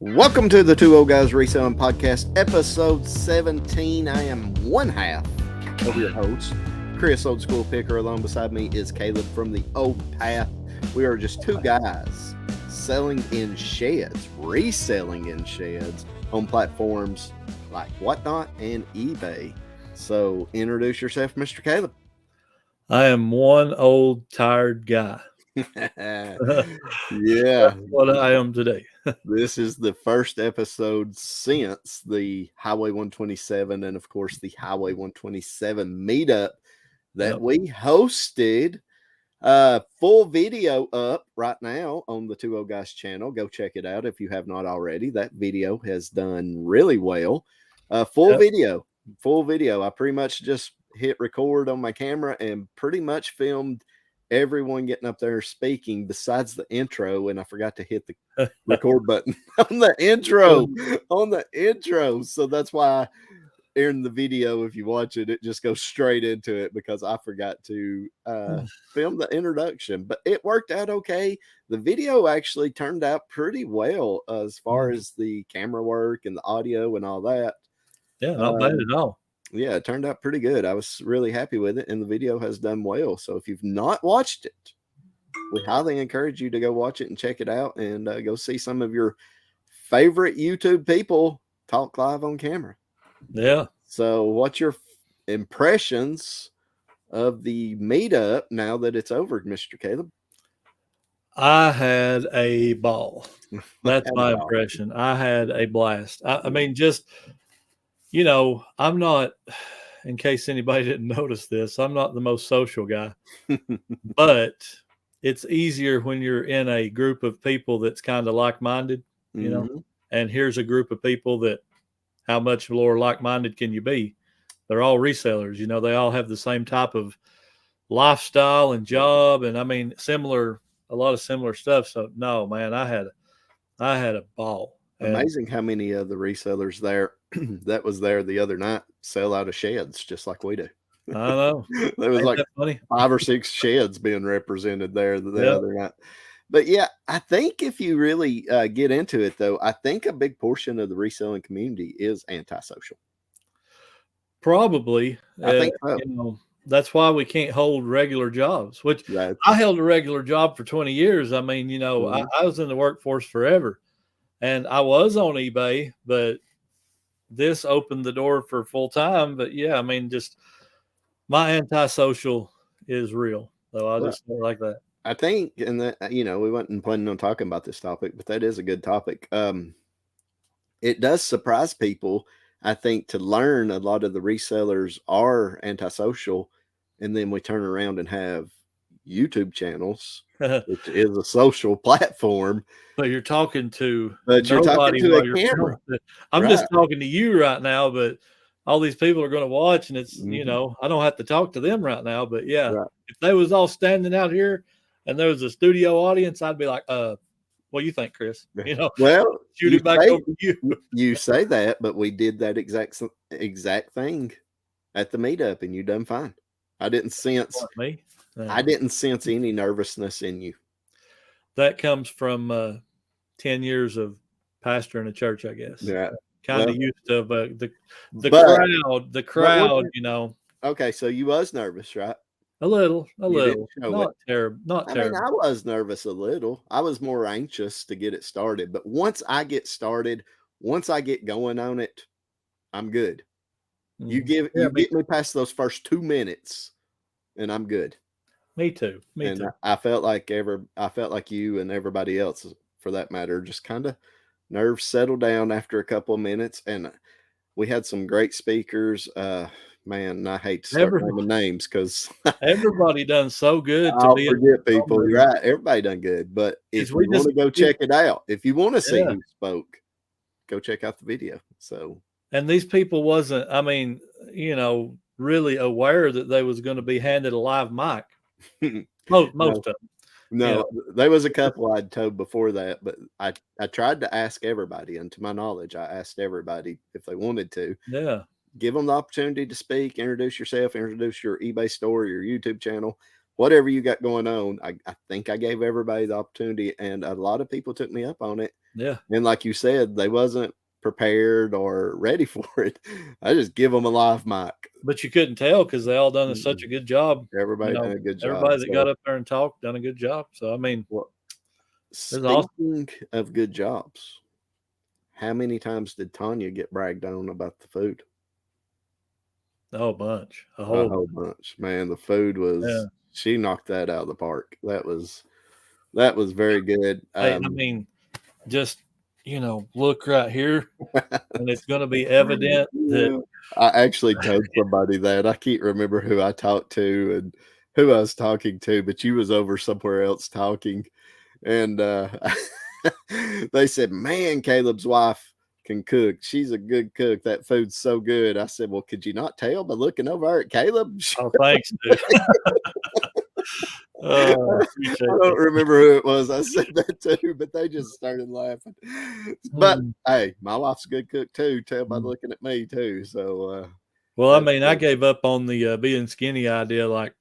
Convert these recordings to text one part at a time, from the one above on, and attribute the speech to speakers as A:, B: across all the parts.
A: Welcome to the Two Old Guys Reselling Podcast, episode 17. I am one half of your host, Chris Old School Picker. Along beside me is Caleb from the Old Path. We are just two guys selling in sheds, reselling in sheds on platforms like Whatnot and eBay. So introduce yourself, Mr. Caleb.
B: I am one old tired guy.
A: Yeah.
B: That's what I am today.
A: This is the first episode since the Highway 127 and, of course, the Highway 127 meetup that we hosted. Full video up right now on the Two Old Guys channel. Go check it out if you have not already. That video has done really well. Full video. I pretty much just hit record on my camera and pretty much filmed everyone getting up there speaking besides the intro, and I forgot to hit the record button on the intro. So that's why in the video, if you watch it, it just goes straight into it because I forgot to film the introduction, but it worked out okay. The video actually turned out pretty well as far as the camera work and the audio and all that.
B: Yeah, not bad at all.
A: Yeah, it turned out pretty good. I was really happy with it, and the video has done well. So if you've not watched it, we highly encourage you to go watch it and check it out and go see some of your favorite YouTube people talk live on camera.
B: Yeah.
A: So what's your impressions of the meetup now that it's over, Mr. Caleb?
B: I had a ball. That's my impression. I had a blast. I mean, just... You know, I'm not, in case anybody didn't notice this, I'm not the most social guy, but it's easier when you're in a group of people that's kind of like-minded, you know, and here's a group of people that how much more like-minded can you be? They're all resellers, you know, they all have the same type of lifestyle and job. And I mean, a lot of similar stuff. So no, man, I had a ball.
A: Amazing how many of the resellers there that was there the other night sell out of sheds just like we do.
B: I know.
A: There was like 5 or 6 sheds being represented there the other night. But yeah, I think if you really get into it, though, I think a big portion of the reselling community is antisocial.
B: Probably.
A: I think so.
B: You know, that's why we can't hold regular jobs, which I held a regular job for 20 years. I mean, you know, I was in the workforce forever. And I was on eBay, but this opened the door for full time. But yeah, I mean, just my antisocial is real. So I'll just say it like that.
A: I think, and that, you know, we wasn't planning on talking about this topic, but that is a good topic. It does surprise people, I think, to learn a lot of the resellers are antisocial, and then we turn around and have YouTube channels, which is a social platform.
B: But you're talking to
A: a camera.
B: I'm just talking to you right now, but all these people are going to watch, and it's, you know, I don't have to talk to them right now. But yeah, if they was all standing out here and there was a studio audience, I'd be like, what do you think, Chris? You know,
A: well,
B: shoot it back over to you.
A: You say that, but we did that exact thing at the meetup, and you done fine. I didn't sense
B: me.
A: I didn't sense any nervousness in you.
B: That comes from 10 years of pastoring a church, I guess.
A: Yeah.
B: Kind of used to the crowd, you know.
A: Okay, so you was nervous, right?
B: A little. Not terrible.
A: I mean, I was nervous a little. I was more anxious to get it started. But once I get started, once I get going on it, I'm good. You get me past those first 2 minutes, and I'm good.
B: Me too.
A: I felt like you and everybody else, for that matter, just kind of nerves settled down after a couple of minutes, and we had some great speakers. Man, I hate to start naming names because
B: everybody done so good.
A: I'll forget people. Right, everybody done good. But if you want to go check it out, if you want to see who spoke, go check out the video. So,
B: and these people wasn't, I mean, you know, really aware that they was going to be handed a live mic. Most of them.
A: No, there was a couple I'd told before that, but I tried to ask everybody, and to my knowledge, I asked everybody if they wanted to.
B: Yeah.
A: Give them the opportunity to speak, introduce yourself, introduce your eBay store, your YouTube channel, whatever you got going on. I think I gave everybody the opportunity, and a lot of people took me up on it.
B: Yeah.
A: And like you said, they wasn't prepared or ready for it. I just give them a live mic.
B: But you couldn't tell because they all done such a good job.
A: Everybody done a good job.
B: Everybody that got up there and talked done a good job. So, I mean,
A: well,
B: it's awesome.
A: speaking of good jobs, how many times did Tanya get bragged on about the food?
B: Oh, a bunch.
A: A whole bunch. Man, the food was, she knocked that out of the park. That was very good.
B: I mean, just, look right here, and it's going to be evident that
A: I actually told somebody that. I can't remember who I talked to and who I was talking to, but you was over somewhere else talking. And they said, man, Caleb's wife can cook. She's a good cook. That food's so good. I said, well, could you not tell by looking over at Caleb?
B: Oh, thanks, dude.
A: I don't remember who it was. I said that too, but they just started laughing. But hey, my wife's a good cook too. Tell by looking at me too. So,
B: well, I mean, I gave up on the being skinny idea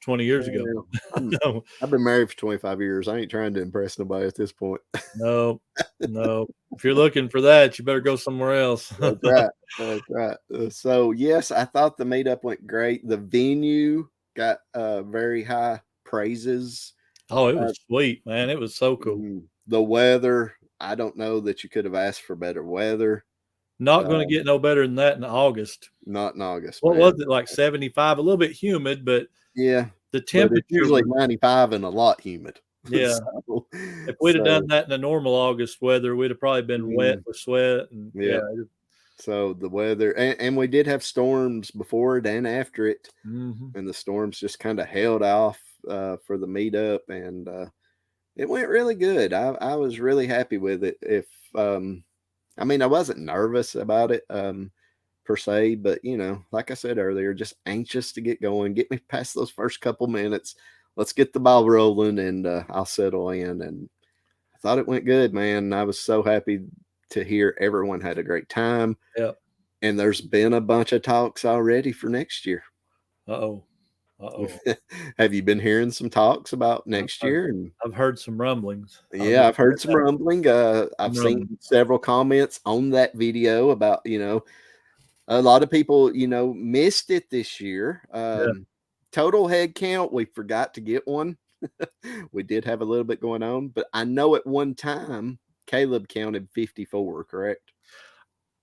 B: 20 years ago.
A: I've been married for 25 years. I ain't trying to impress nobody at this point.
B: No. If you're looking for that, you better go somewhere else.
A: That's right. That's right. So yes, I thought the meetup went great. The venue got very high praises.
B: Oh, it was sweet, man. It was so cool.
A: The weather, I don't know that you could have asked for better weather.
B: Not going to get no better than that in August.
A: Not in August.
B: What was it, like 75? A little bit humid, but
A: yeah,
B: the temperature
A: usually 95 and a lot humid.
B: Yeah. So, if we'd have done that in the normal August weather, we'd have probably been wet with sweat. And
A: So the weather, and we did have storms before it and after it, and the storms just kind of held off for the meetup, and it went really good. I was really happy with it. I mean, I wasn't nervous about it per se, but like I said earlier, just anxious to get going, get me past those first couple minutes. Let's get the ball rolling, and I'll settle in. And I thought it went good, man. I was so happy to hear everyone had a great time.
B: Yeah.
A: And there's been a bunch of talks already for next year.
B: Uh-oh.
A: Have you been hearing some talks about next year?
B: I've heard some rumblings.
A: Yeah, I've heard some rumbling. I've seen several comments on that video about, a lot of people, missed it this year. Total head count, we forgot to get one. We did have a little bit going on, but I know at one time Caleb counted 54, correct?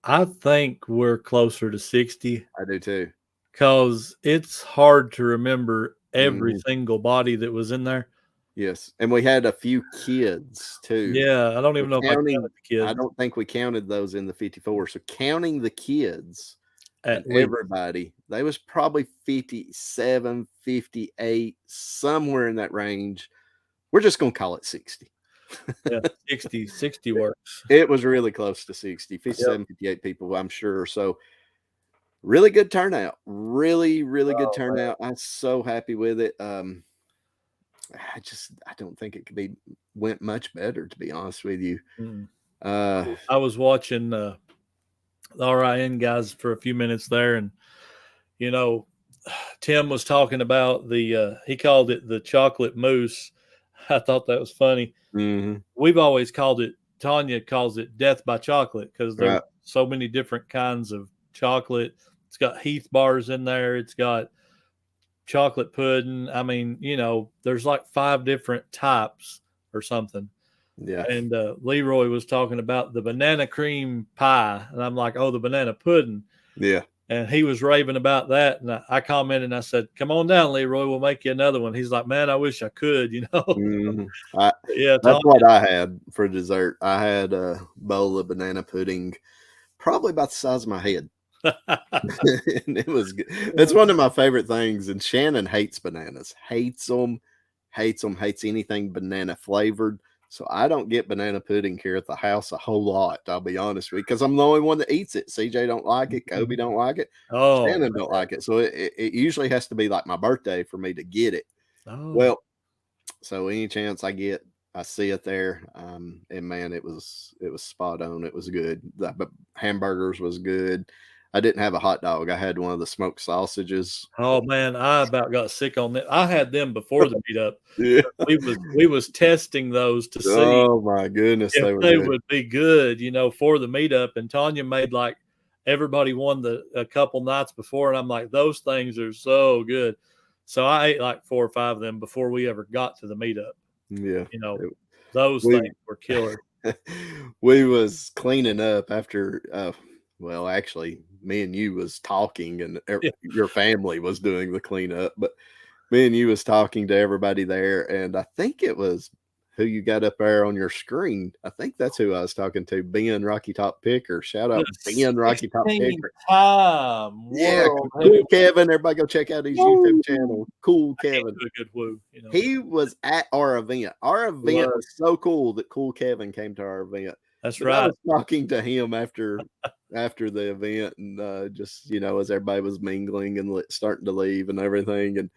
B: I think we're closer to 60.
A: I do too.
B: Because it's hard to remember every single body that was in there.
A: Yes. And we had a few kids too.
B: Yeah. I don't even know if I counted the kids.
A: I don't think we counted those in the 54. So counting the kids
B: and
A: everybody, they was probably 57, 58, somewhere in that range. We're just going to call it 60.
B: Yeah, 60 works.
A: It was really close to 60, 57, 58 people, I'm sure. So really good turnout. Really, really good turnout. I'm so happy with it. I don't think it went much better, to be honest with you.
B: I was watching the RIN guys for a few minutes there, and Tim was talking about he called it the chocolate mousse. I thought that was funny. We've always called it, Tanya calls it death by chocolate, because there's so many different kinds of chocolate. It's got Heath bars in there. It's got chocolate pudding. I mean, there's like 5 different types or something.
A: Yeah.
B: And Leroy was talking about the banana cream pie. And I'm like, oh, the banana pudding.
A: Yeah.
B: And he was raving about that. And I commented and I said, come on down, Leroy. We'll make you another one. He's like, man, I wish I could,
A: Yeah. That's what I had for dessert. I had a bowl of banana pudding, probably about the size of my head. And it was good. It's one of my favorite things. And Shannon hates bananas, hates anything banana flavored. So I don't get banana pudding here at the house a whole lot. I'll be honest with you, because I'm the only one that eats it. CJ don't like it. Kobe don't like it. Shannon don't like it. So it usually has to be like my birthday for me to get it. Well, so any chance I get, I see it there. And man, it was spot on. It was good. The hamburgers was good. I didn't have a hot dog. I had one of the smoked sausages.
B: Oh man, I about got sick on that. I had them before the meetup.
A: Yeah.
B: We was testing those to see
A: Oh my goodness,
B: if
A: they were
B: they
A: good.
B: would be good, for the meetup. And Tanya made like everybody won a couple nights before, and I'm like, those things are so good. So I ate like 4 or 5 of them before we ever got to the meetup.
A: Yeah.
B: Those things were killer.
A: We was cleaning up after well, actually me and you was talking, and your family was doing the cleanup, but me and you was talking to everybody there, and I think it was who you got up there on your screen. I think that's who I was talking to, Ben Rocky Top Picker. Shout out Ben Rocky Top Picker.
B: Time
A: Yeah, cool Kevin. Everybody go check out his YouTube channel. Cool Kevin.
B: A good woo.
A: He was at our event. Our event was so cool that Cool Kevin came to our event.
B: That's right.
A: I was talking to him after the event, and just as everybody was mingling and starting to leave and everything, and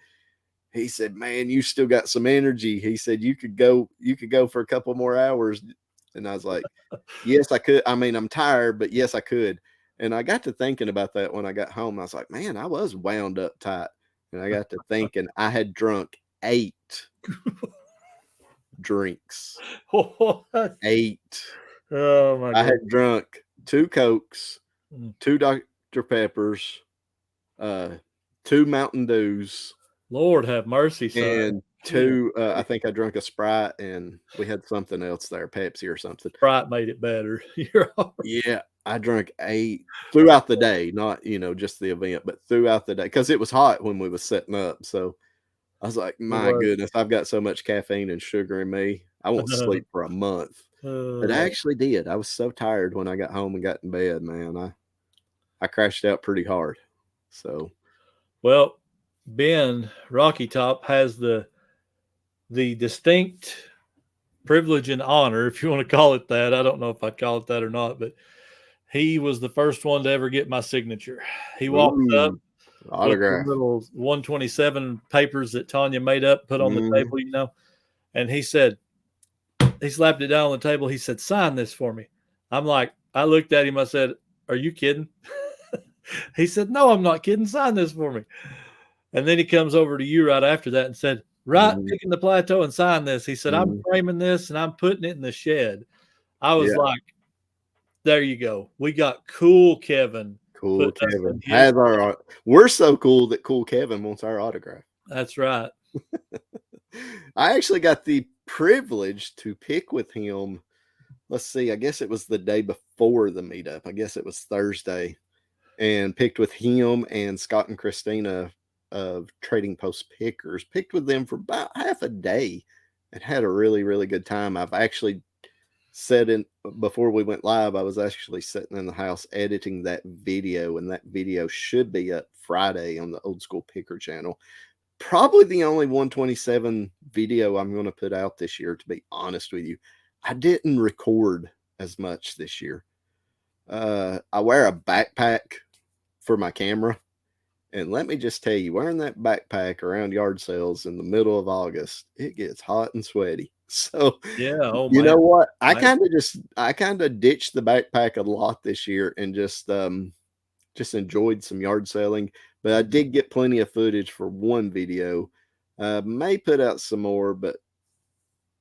A: he said, "Man, you still got some energy." He said, "You could go for a couple more hours." And I was like, "Yes, I could. I mean, I'm tired, but yes, I could." And I got to thinking about that when I got home. I was like, "Man, I was wound up tight." And I got to thinking, I had drunk 8 drinks. 8.
B: Oh my God.
A: I had drunk 2 Cokes, 2 Dr. Peppers, 2 Mountain Dews.
B: Lord have mercy, son.
A: And 2, I think I drank a Sprite, and we had something else there, Pepsi or something.
B: Sprite made it better.
A: Yeah, I drank 8 throughout the day, not, just the event, but throughout the day, because it was hot when we was setting up. So I was like, my goodness, I've got so much caffeine and sugar in me. I won't sleep for a month. But I actually did. I was so tired when I got home and got in bed, man. I crashed out pretty hard. So,
B: well, Ben Rocky Top has the distinct privilege and honor, if you want to call it that. I don't know if I'd call it that or not, but he was the first one to ever get my signature. He walked up
A: autograph,
B: with the little 127 papers that Tanya made up, put on the table, and he said, he slapped it down on the table. He said, "Sign this for me." I'm like, I looked at him. I said, "Are you kidding?" He said, "No, I'm not kidding. Sign this for me." And then he comes over to you right after that and said, "Pick in the plateau and sign this." He said, "I'm framing this and I'm putting it in the shed." I was like, there you go. We got Cool Kevin.
A: Cool Kevin has we're so cool that Cool Kevin wants our autograph.
B: That's right.
A: I actually got the privilege to pick with him. Let's see, I guess it was the day before the meetup. I guess it was Thursday, and picked with him and Scott and Christina of Trading Post Pickers. Picked with them for about half a day and had a really, really good time. I've actually before we went live, I was actually sitting in the house editing that video, and that video should be up Friday on the Old School Picker channel. Probably the only 127 video I'm going to put out this year, to be honest with you. I didn't record as much this year. I wear a backpack for my camera. And let me just tell you, wearing that backpack around yard sales in the middle of August, it gets hot and sweaty. So, you know what? I kind of ditched the backpack a lot this year and just enjoyed some yard selling. But I did get plenty of footage for one video. May put out some more, but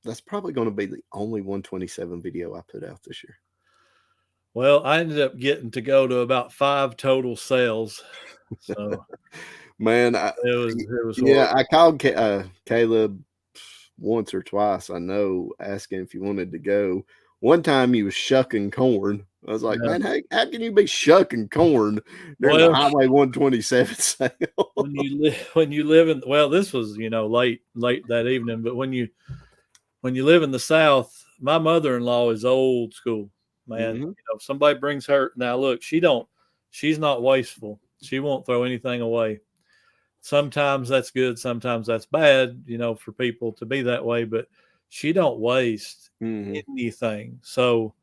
A: that's probably going to be the only 127 video I put out this year.
B: Well, I ended up getting to go to about 5 total sales. So,
A: man,
B: it was
A: yeah. I called Caleb once or twice, I know, asking if he wanted to go. One time he was shucking corn. I was like, man, how can you be shucking corn during the Highway 127 sale?
B: when you live in, this was, late that evening, but when you live in the South, my mother-in-law is old school, man. If somebody brings her, now look, she's not wasteful. She won't throw anything away. Sometimes that's good. Sometimes that's bad, for people to be that way, but she don't waste anything. So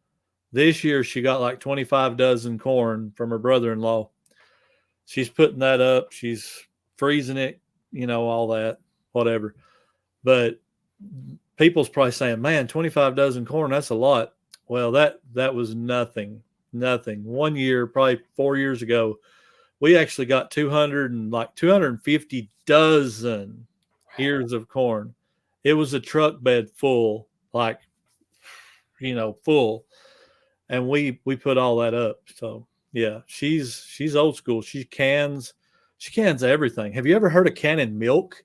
B: this year she got like 25 dozen corn from her brother-in-law. She's putting that up. She's freezing it, all that, whatever. But people's probably saying, man, 25 dozen corn, that's a lot. Well, that was nothing Nothing. 1 year, probably 4 years ago, we actually got 250 dozen ears of corn. It was a truck bed full, like, full. And we put all that up. So yeah, she's old school. She cans everything. Have you ever heard of canning milk?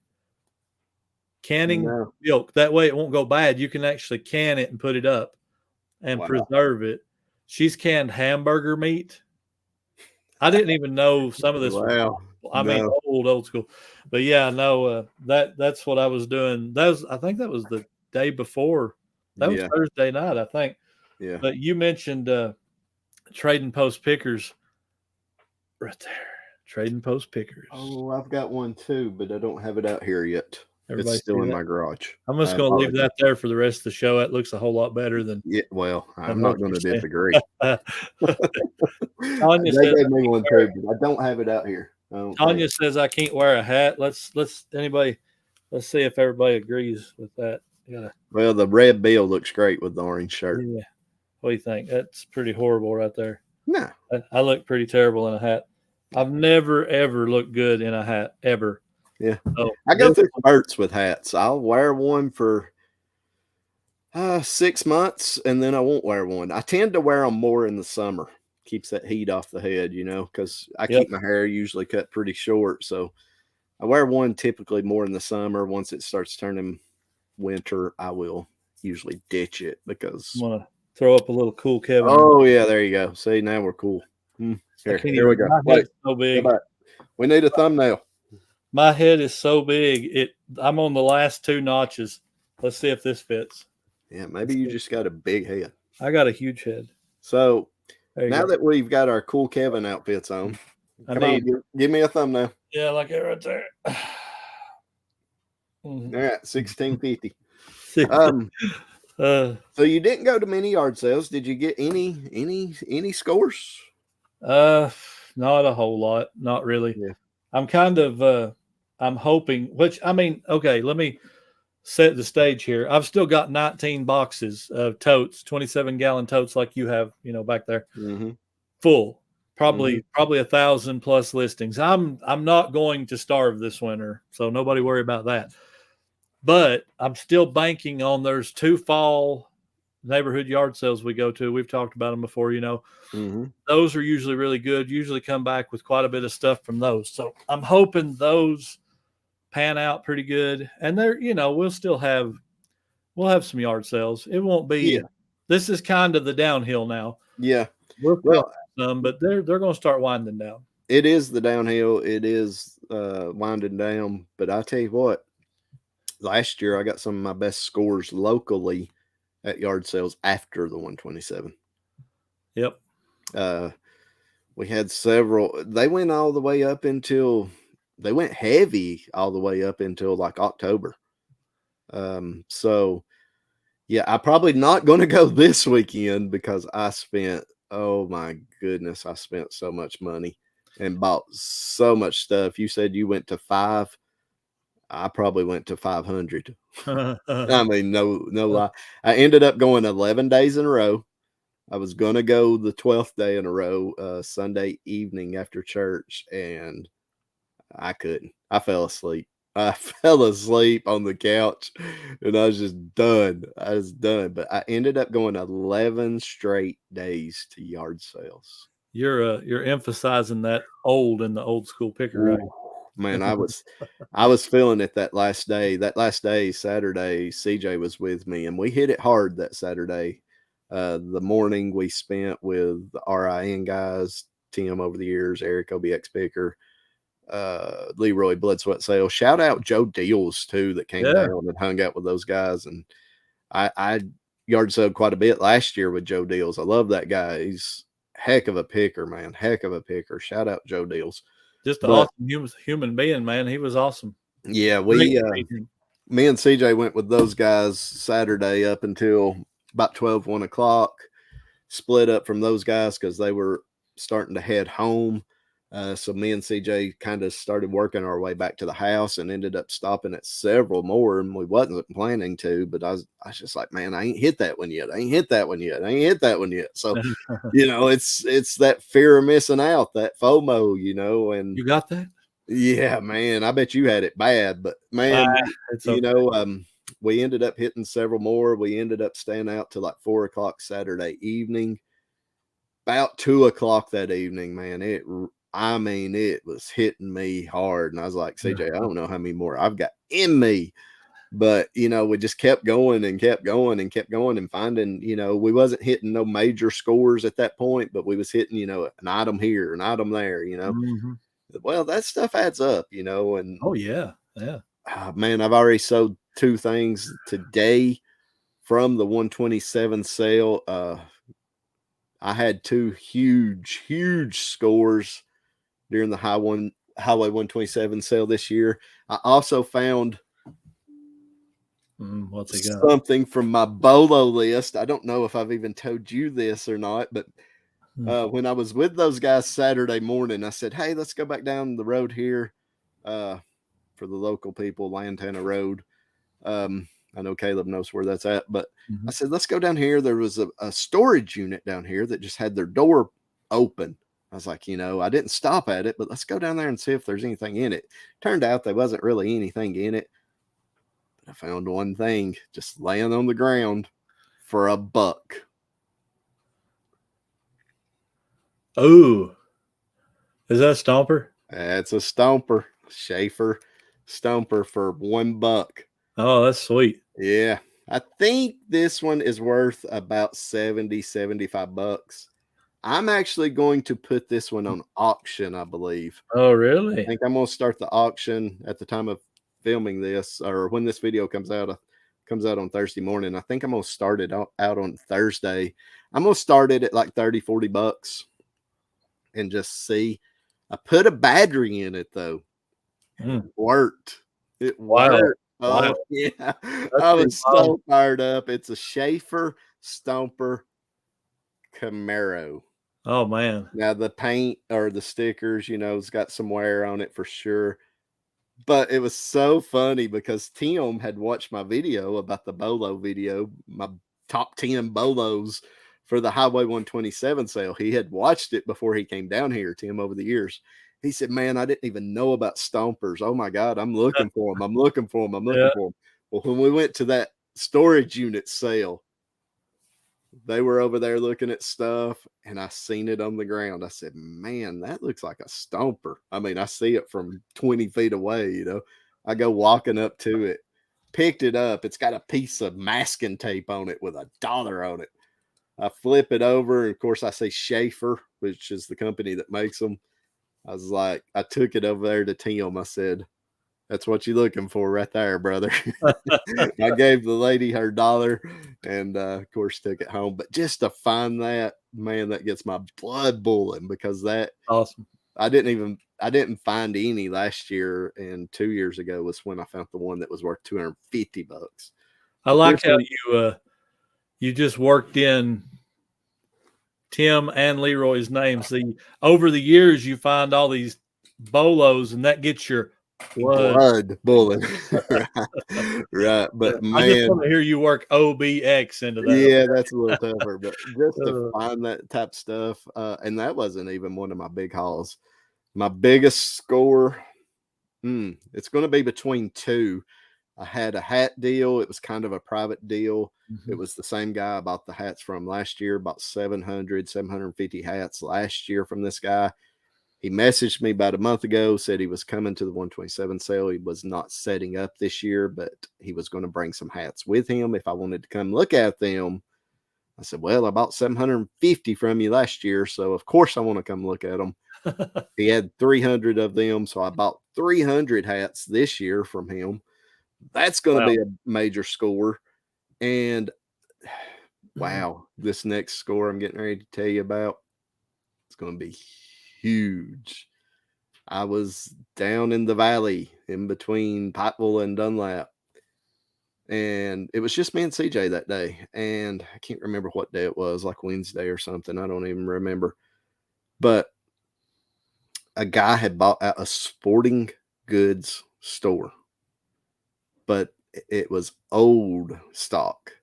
B: Canning milk. That way it won't go bad. You can actually can it and put it up and preserve it. She's canned hamburger meat. I didn't even know some of this.
A: Wow.
B: mean, old school. But yeah, no, that's what I was doing. I think that was the day before. That was Thursday night, I think.
A: Yeah.
B: But you mentioned Trading Post Pickers right there. Trading Post Pickers.
A: Oh, I've got one too, but I don't have it out here yet. It's still in my garage.
B: I'm just going to leave that there for the rest of the show. It looks a whole lot better than.
A: Yeah, well, I'm not going to disagree.
B: Tanya
A: they gave me one too, but I don't have it out here.
B: Tanya says I can't wear a hat. Let's see if everybody agrees with that.
A: Well, the red bill looks great with the orange shirt.
B: Yeah. What do you think? That's pretty horrible right there.
A: No.
B: I look pretty terrible in a hat. I've never, ever looked good in a hat, ever.
A: Yeah. So, I go through spurts with hats. I'll wear one for 6 months, and then I won't wear one. I tend to wear them more in the summer. Keeps that heat off the head, because I keep my hair usually cut pretty short. So I wear one typically more in the summer. Once it starts turning winter, I will usually ditch it because
B: I'm gonna throw up a little cool Kevin.
A: Oh yeah, there you go. See, now we're cool. Here we go.
B: Wait, so big.
A: We need a thumbnail.
B: My head is so big. I'm on the last 2 notches. Let's see if this fits.
A: Yeah, maybe you just got a big head.
B: I got a huge head.
A: So now that we've got our cool Kevin outfits on, come on, give me a thumbnail.
B: Yeah, like it right there.
A: All right, 1650. So you didn't go to many yard sales. Did you get any scores?
B: Not a whole lot. Not really.
A: Yeah.
B: I'm kind of I'm hoping, okay, let me set the stage here. I've still got 19 boxes of totes, 27-gallon totes like you have, back there.
A: Mm-hmm.
B: Full. Probably 1,000 plus listings. I'm not going to starve this winter, so nobody worry about that. But I'm still banking on there's 2 fall neighborhood yard sales we go to. We've talked about them before,
A: Mm-hmm. Those
B: are usually really good. Usually come back with quite a bit of stuff from those. So I'm hoping those pan out pretty good. And there, we'll have some yard sales. It won't be, this is kind of the downhill now.
A: Yeah.
B: Well, some, but they're going to start winding down.
A: It is the downhill. It is winding down. But I tell you what, last year I got some of my best scores locally at yard sales after the 127.
B: Yep.
A: We had several. They went all the way up until they went heavy all the way up until like October. So yeah, I'm probably not going to go this weekend because I spent, oh my goodness, I spent so much money and bought so much stuff. You said you went to 5. I probably went to 500. I mean, no lie. I ended up going 11 days in a row. I was going to go the 12th day in a row, Sunday evening after church, and I couldn't. I fell asleep. I fell asleep on the couch, and I was just done. I was done. But I ended up going 11 straight days to yard sales.
B: You're emphasizing that old in the old school picker, right?
A: Man, I was feeling it that last day. That last day, Saturday, CJ was with me, and we hit it hard that Saturday. The morning we spent with the RIN guys, Tim over the years, Eric OBX Picker, Leroy Blood Sweat Sales. Shout out Joe Deals too, that came down and hung out with those guys. And I yard sold quite a bit last year with Joe Deals. I love that guy. He's heck of a picker, man. Heck of a picker. Shout out Joe Deals.
B: Just an awesome human being, man. He was awesome.
A: Yeah, me and CJ went with those guys Saturday up until about 12, 1 o'clock. Split up from those guys because they were starting to head home. So me and CJ kind of started working our way back to the house and ended up stopping at several more, and we wasn't planning to, but I was just like, man, I ain't hit that one yet. I ain't hit that one yet. I ain't hit that one yet. So, it's that fear of missing out, that FOMO, and
B: You got that?
A: yeah, man, I bet you had it bad, but man,
B: It's okay.
A: We ended up hitting several more. We ended up staying out till like 4:00 Saturday evening. About 2:00 that evening, man, it was hitting me hard. And I was like, CJ, I don't know how many more I've got in me. But, we just kept going and kept going and kept going and finding, we wasn't hitting no major scores at that point, but we was hitting, an item here, an item there,
B: Mhm.
A: Well, that stuff adds up, and
B: Oh, yeah. Yeah.
A: man, I've already sold 2 things today from the 127 sale. I had 2 huge scores during the Highway 127 sale this year. I also found
B: what's it got?
A: something from my BOLO list. I don't know if I've even told you this or not, but when I was with those guys Saturday morning, I said, hey, let's go back down the road here for the local people, Lantana Road. I know Caleb knows where that's at, but I said, let's go down here. There was a storage unit down here that just had their door open. I was like, I didn't stop at it, but let's go down there and see if there's anything in it. Turned out there wasn't really anything in it. But I found one thing just laying on the ground for $1.
B: Oh, is that a Stomper?
A: That's a Stomper, Schaefer Stomper for $1.
B: Oh, that's sweet.
A: Yeah. I think this one is worth about $75. I'm actually going to put this one on auction, I believe.
B: Oh, really?
A: I think I'm going to start the auction at the time of filming this, or when this video comes out on Thursday morning. I think I'm going to start it out on Thursday. I'm going to start it at like $30-$40 and just see. I put a battery in it though. It worked. It worked.
B: Wow.
A: Oh yeah. I was so fired up. It's a Schaefer Stomper Camaro.
B: Oh man.
A: Now the paint or the stickers, it's got some wear on it for sure. But it was so funny because Tim had watched my video about the Bolo video, my top 10 Bolos for the Highway 127 sale. He had watched it before he came down here, Tim, over the years. He said, man, I didn't even know about Stompers. Oh my God, I'm looking for them. I'm looking for them. I'm looking for them. Well, when we went to that storage unit sale, they were over there looking at stuff and I seen it on the ground. I said, man, that looks like a Stomper. I mean, I see it from 20 feet away, I go walking up to it, picked it up. It's got a piece of masking tape on it with $1 on it. I flip it over. And of course I say Schaefer, which is the company that makes them. I was like, I took it over there to Tim. I said, that's what you're looking for right there, brother. I gave the lady her $1 and, of course, took it home. But just to find that, man, that gets my blood boiling because that
B: awesome.
A: I didn't find any last year, and 2 years ago was when I found the one that was worth $250.
B: I like how you just worked in Tim and Leroy's names. See, over the years, you find all these Bolos, and that gets your blood
A: boiling. right. But man,
B: I just want to hear you work OBX into that.
A: Yeah, that's a little tougher. But just to find that type of stuff, and that wasn't even one of my big hauls. My biggest score, it's going to be between 2. I had a hat deal. It was kind of a private deal. It was the same guy I bought the hats from last year, about 750 hats last year from this guy. He messaged me about a month ago, said he was coming to the 127 sale. He was not setting up this year, but he was going to bring some hats with him if I wanted to come look at them. I said, well, I bought 750 from you last year, so of course I want to come look at them. He had 300 of them, so I bought 300 hats this year from him. That's going to be a major score. And wow, this next score I'm getting ready to tell you about, it's going to be huge. I was down in the valley in between Pikeville and Dunlap, and it was just me and CJ that day. And I can't remember what day it was, like Wednesday or something. I don't even remember. But a guy had bought out a sporting goods store, but it was old stock.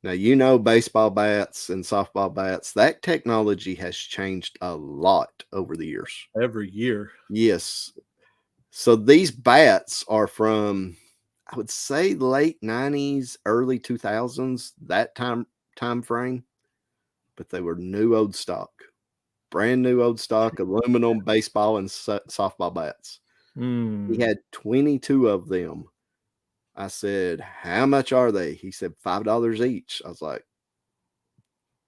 A: Now, you know, baseball bats and softball bats, that technology has changed a lot over the years.
B: Every year.
A: Yes. So these bats are from, I would say, late 90s, early 2000s, that time frame. But they were new old stock, brand new old stock, aluminum baseball and softball bats. He had 22 of them. I said, how much are they? He said, $5 each. I was like,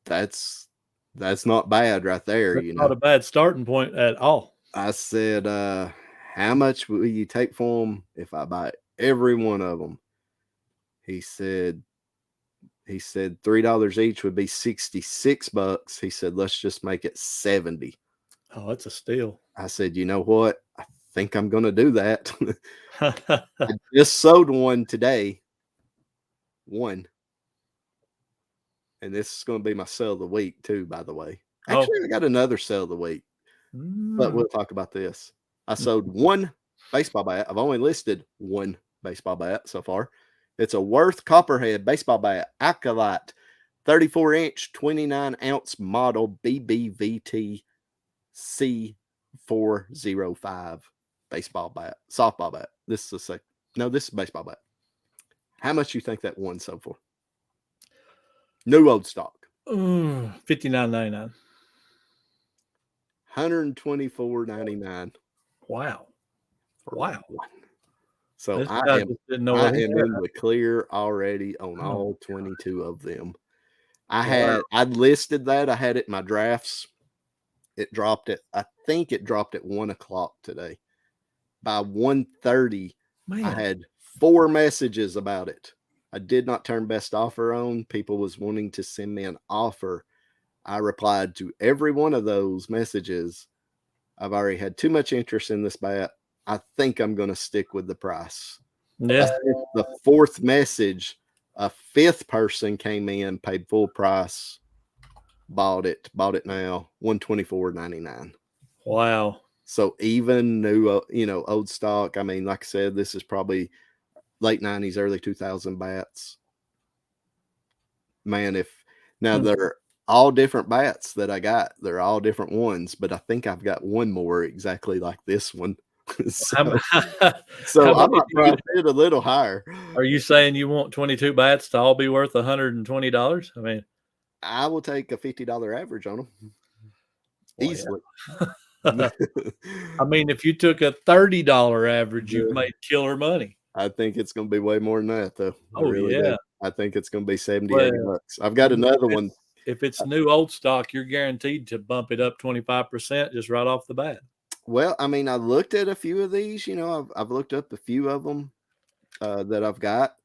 A: that's not bad right there.
B: That's not a bad starting point at all.
A: I said, how much will you take for them if I buy every one of them? He said $3 each would be $66. He said, let's just make it 70.
B: Oh, that's a steal.
A: I said, you know what? I think I'm going to do that. I just sold one today. One. And this is going to be my sale of the week too, by the way. Actually, I got another sale of the week, but we'll talk about this. I sold one baseball bat. I've only listed one baseball bat so far. It's a Worth Copperhead baseball bat, AFFLIATE, 34-inch, 29-ounce model BBVT C405 baseball bat, softball bat. This is this is baseball bat. How much you think that one sold for? New old stock.
B: $59.99.
A: $124.99.
B: Wow.
A: So I am in the clear already on all 22 of them. I listed that. I had it in my drafts. I think it dropped at 1:00 today. By 1:30, I had 4 messages about it. I did not turn best offer on. People was wanting to send me an offer. I replied to every one of those messages. I've already had too much interest in this bat. I think I'm going to stick with the price.
B: Yeah.
A: The 4th message, a 5th person came in, paid full price, bought it now, $124.99.
B: Wow.
A: So even new, old stock. I mean, like I said, this is probably late 90s, early 2000 bats. Man, they're all different bats that I got. They're all different ones, but I think I've got one more exactly like this one. so I might price it a little higher.
B: Are you saying you want 22 bats to all be worth $120? I mean,
A: I will take a $50 average on them. Easily.
B: Yeah. I mean, if you took a $30 average, you've made killer money.
A: I think it's going to be way more than that, though. I think it's going to be 70, $80. I've got another one.
B: If it's new old stock, you're guaranteed to bump it up 25% just right off the bat.
A: Well, I mean, I looked at a few of these. I've looked up a few of them that I've got.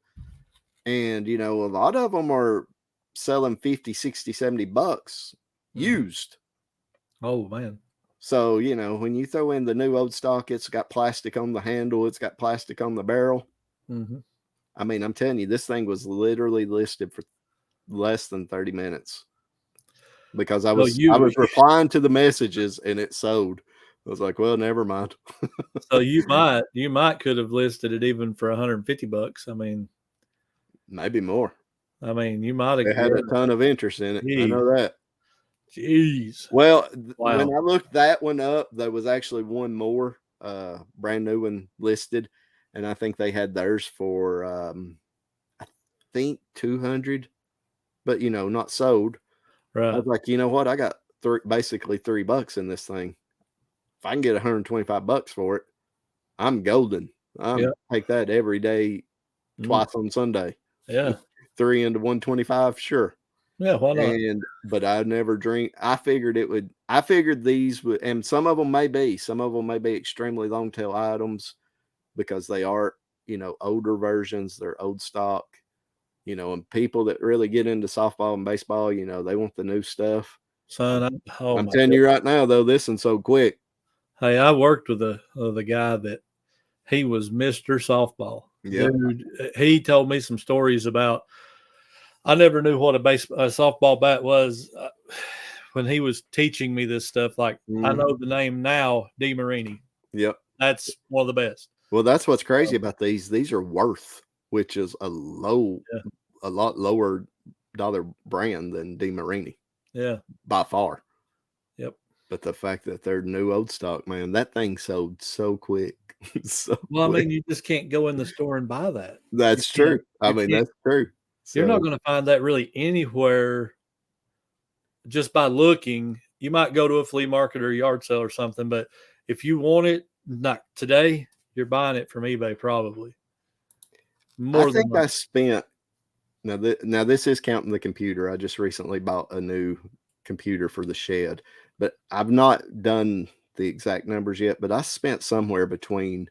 A: And, a lot of them are selling $50, $60, $70 used.
B: Oh, man.
A: So, when you throw in the new old stock, it's got plastic on the handle. It's got plastic on the barrel.
B: Mm-hmm.
A: I mean, I'm telling you, this thing was literally listed for less than 30 minutes because I was replying to the messages and it sold. I was like, well, never mind.
B: So you might could have listed it even for $150. I mean,
A: maybe more.
B: I mean, you might have
A: had a ton of interest in it.
B: Jeez.
A: I know that.
B: Jeez.
A: Well, when I looked that one up, there was actually one more brand new one listed, and I think they had theirs for I think 200, but not sold.
B: Right.
A: I was like, you know what? I got basically $3 in this thing. If I can get $125 for it, I'm golden. Take that every day, twice on Sunday.
B: Yeah.
A: 3 into 125, sure.
B: Yeah, why not?
A: But I never drink. I figured these would, and some of them may be extremely long tail items because they are, older versions. They're old stock, and people that really get into softball and baseball, they want the new stuff.
B: Son,
A: I'm telling you right now, though, this one's so quick.
B: Hey, I worked with the guy that he was Mr. Softball.
A: Yeah.
B: Dude, he told me some stories about. I never knew what a softball bat was. when he was teaching me this stuff, like I know the name now, DeMarini.
A: Yep.
B: That's one of the best.
A: Well, that's what's crazy about these. These are Worth, which is a lot lower dollar brand than DeMarini.
B: Yeah.
A: By far.
B: Yep.
A: But the fact that they're new old stock, man, that thing sold so quick.
B: Well, I mean, you just can't go in the store and buy that.
A: That's true. I mean, that's true.
B: So, you're not going to find that really anywhere just by looking. You might go to a flea market or a yard sale or something, but if you want it, not today, you're buying it from eBay probably.
A: I think I spent now this is counting the computer. I just recently bought a new computer for the shed, but I've not done the exact numbers yet, but I spent somewhere between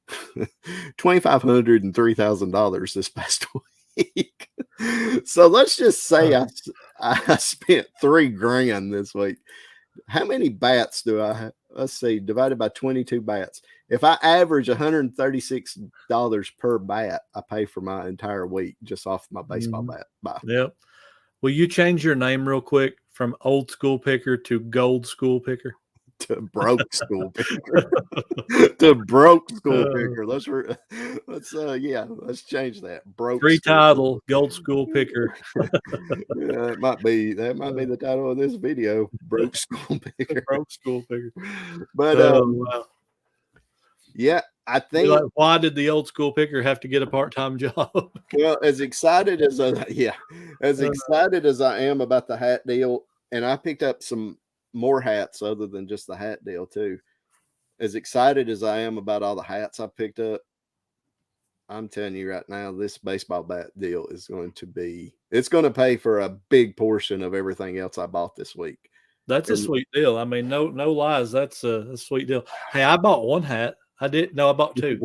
A: $2,500 and $3,000 this past week. So let's just say I spent $3,000 this week. How many bats do I have? Let's see, divided by 22 bats. If I average $136 per bat, I pay for my entire week just off my baseball bat. Bye.
B: Yep. Will you change your name real quick from Old School Picker to Gold School Picker?
A: To Broke School Picker. To Broke School Picker. Let's change that. Broke.
B: Free title, Gold School Picker.
A: Yeah, that might be the title of this video. Broke School Picker.
B: Broke School Picker.
A: But
B: wow.
A: Yeah, I think.
B: Like, why did the Old School Picker have to get a part-time job?
A: Well, as excited as I am about the hat deal, and I picked up some more hats other than just the hat deal too. As excited as I am about all the hats I picked up, I'm telling you right now, this baseball bat deal is going to pay for a big portion of everything else I bought this week.
B: That's a sweet deal. I mean, no lies. That's a sweet deal. Hey, I bought one hat. I bought two.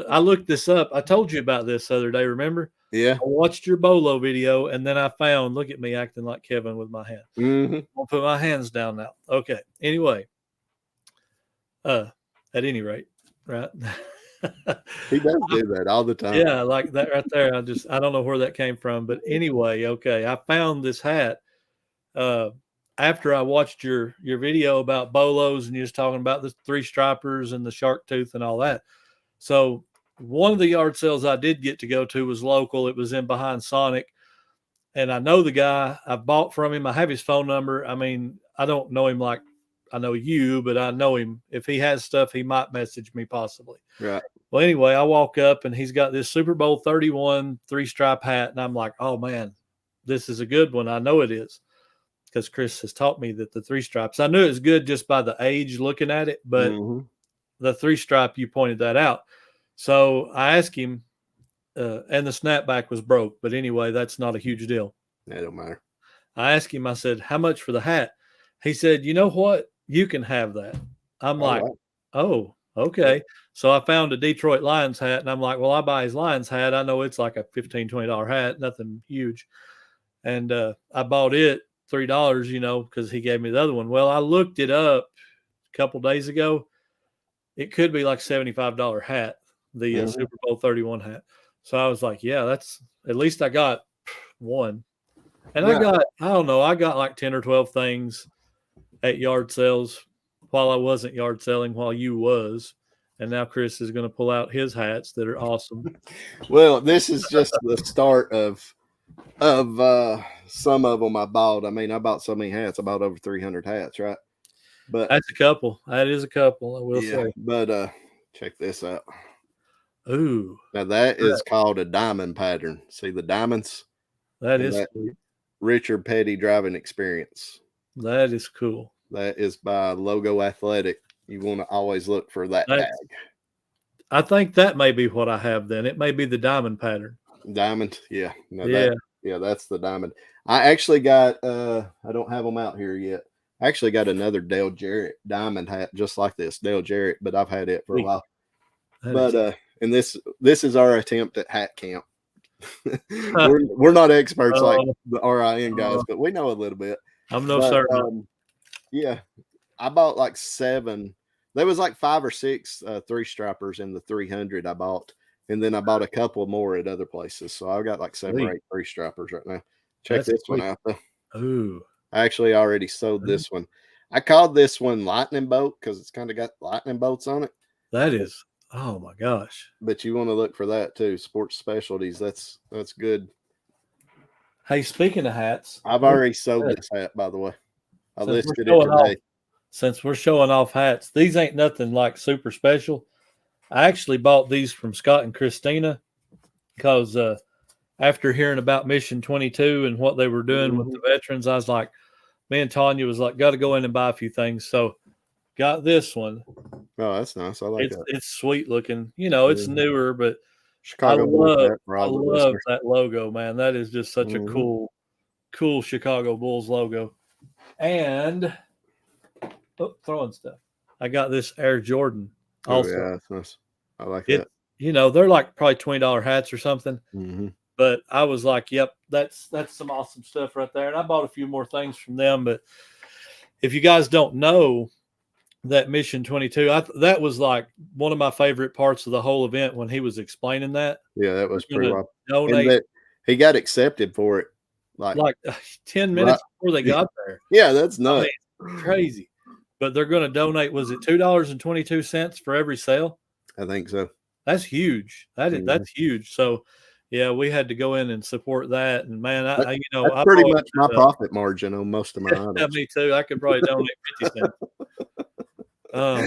B: I looked this up. I told you about this the other day, remember?
A: Yeah.
B: I watched your Bolo video, and then I found, look at me acting like Kevin with my hat. I'll put my hands down now. Okay. Anyway, at any rate, right?
A: He does do that all the time.
B: Yeah, like that right there. I don't know where that came from. But anyway, okay. I found this hat after I watched your video about Bolos, and you was talking about the three stripers and the shark tooth and all that. So one of the yard sales I did get to go to was local. It was in behind Sonic. And I know the guy. I bought from him. I have his phone number. I mean, I don't know him like I know you, but I know him. If he has stuff, he might message me possibly.
A: Right.
B: Well, anyway, I walk up and he's got this Super Bowl 31 three-stripe hat. And I'm like, oh, man, this is a good one. I know it is. Because Chris has taught me that the three stripes, I knew it was good just by the age looking at it, but the three stripe, you pointed that out. So I asked him, and the snapback was broke. But anyway, that's not a huge deal.
A: That don't matter.
B: I asked him, I said, how much for the hat? He said, you know what? You can have that. I'm like, oh, okay. So I found a Detroit Lions hat, and I'm like, well, I buy his Lions hat. I know it's like a $15, $20 hat, nothing huge. And I bought it $3, because he gave me the other one. Well, I looked it up a couple days ago. It could be like $75 hat, the Super Bowl 31 hat. So I was like, yeah, that's at least I got one. And I got like 10 or 12 things at yard sales while I wasn't yard selling, while you was. And now Chris is going to pull out his hats that are awesome.
A: Well, this is just the start of some of them I bought. I mean, I bought so many hats. I bought over 300 hats, right? But
B: that's a couple. That is a couple, I will say.
A: But check this out.
B: Ooh.
A: Now that is called a diamond pattern. See the diamonds?
B: That is sweet.
A: Richard Petty driving experience.
B: That is cool.
A: That is by Logo Athletic. You want to always look for that tag.
B: I think that may be what I have then. It may be the diamond pattern.
A: Diamond, yeah. No, that's the diamond. I actually got I don't have them out here yet. I actually got another Dale Jarrett diamond hat just like this, Dale Jarrett, but I've had it for a while. But and this is our attempt at hat count. we're not experts like the RIN guys, but we know a little bit.
B: I'm certain.
A: Yeah, I bought like 7. There was like 5 or 6 three stripers in the 300 I bought. And then I bought a couple more at other places. So I've got like 7 or 8 three stripers right now. Check this one out though.
B: Ooh.
A: I actually already sold this one. I called this one lightning bolt because it's kind of got lightning bolts on it.
B: That is, oh my gosh.
A: But you want to look for that too. Sports specialties. That's good.
B: Hey, speaking of hats,
A: I've already sold this hat, by the way. I listed it today.
B: Since we're showing off hats, these ain't nothing like super special. I actually bought these from Scott and Christina because after hearing about Mission 22 and what they were doing with the veterans, I was like, me and Tanya was like, got to go in and buy a few things. So got this one.
A: Oh, that's nice. I like that.
B: It's sweet looking. You know, it's newer, but
A: Chicago
B: I love that logo, man. That is just such a cool Chicago Bulls logo. And throwing stuff. I got this Air Jordan also.
A: Oh, yeah, that's nice. I like that.
B: You know, they're like probably $20 hats or something.
A: Mm-hmm.
B: But I was like, yep, that's some awesome stuff right there. And I bought a few more things from them. But if you guys don't know that Mission 22, that was like one of my favorite parts of the whole event when he was explaining that.
A: Yeah, that was pretty well.
B: Donate.
A: He got accepted for it
B: like 10 minutes before they got there.
A: Yeah, that's nuts.
B: I mean, crazy. But they're going to donate, was it $2.22 for every sale?
A: I think so.
B: That's huge. That's huge. So, yeah, we had to go in and support that. And man,
A: that's pretty much my profit margin on most of my items.
B: Yeah, me too. I could probably donate 50 cents. But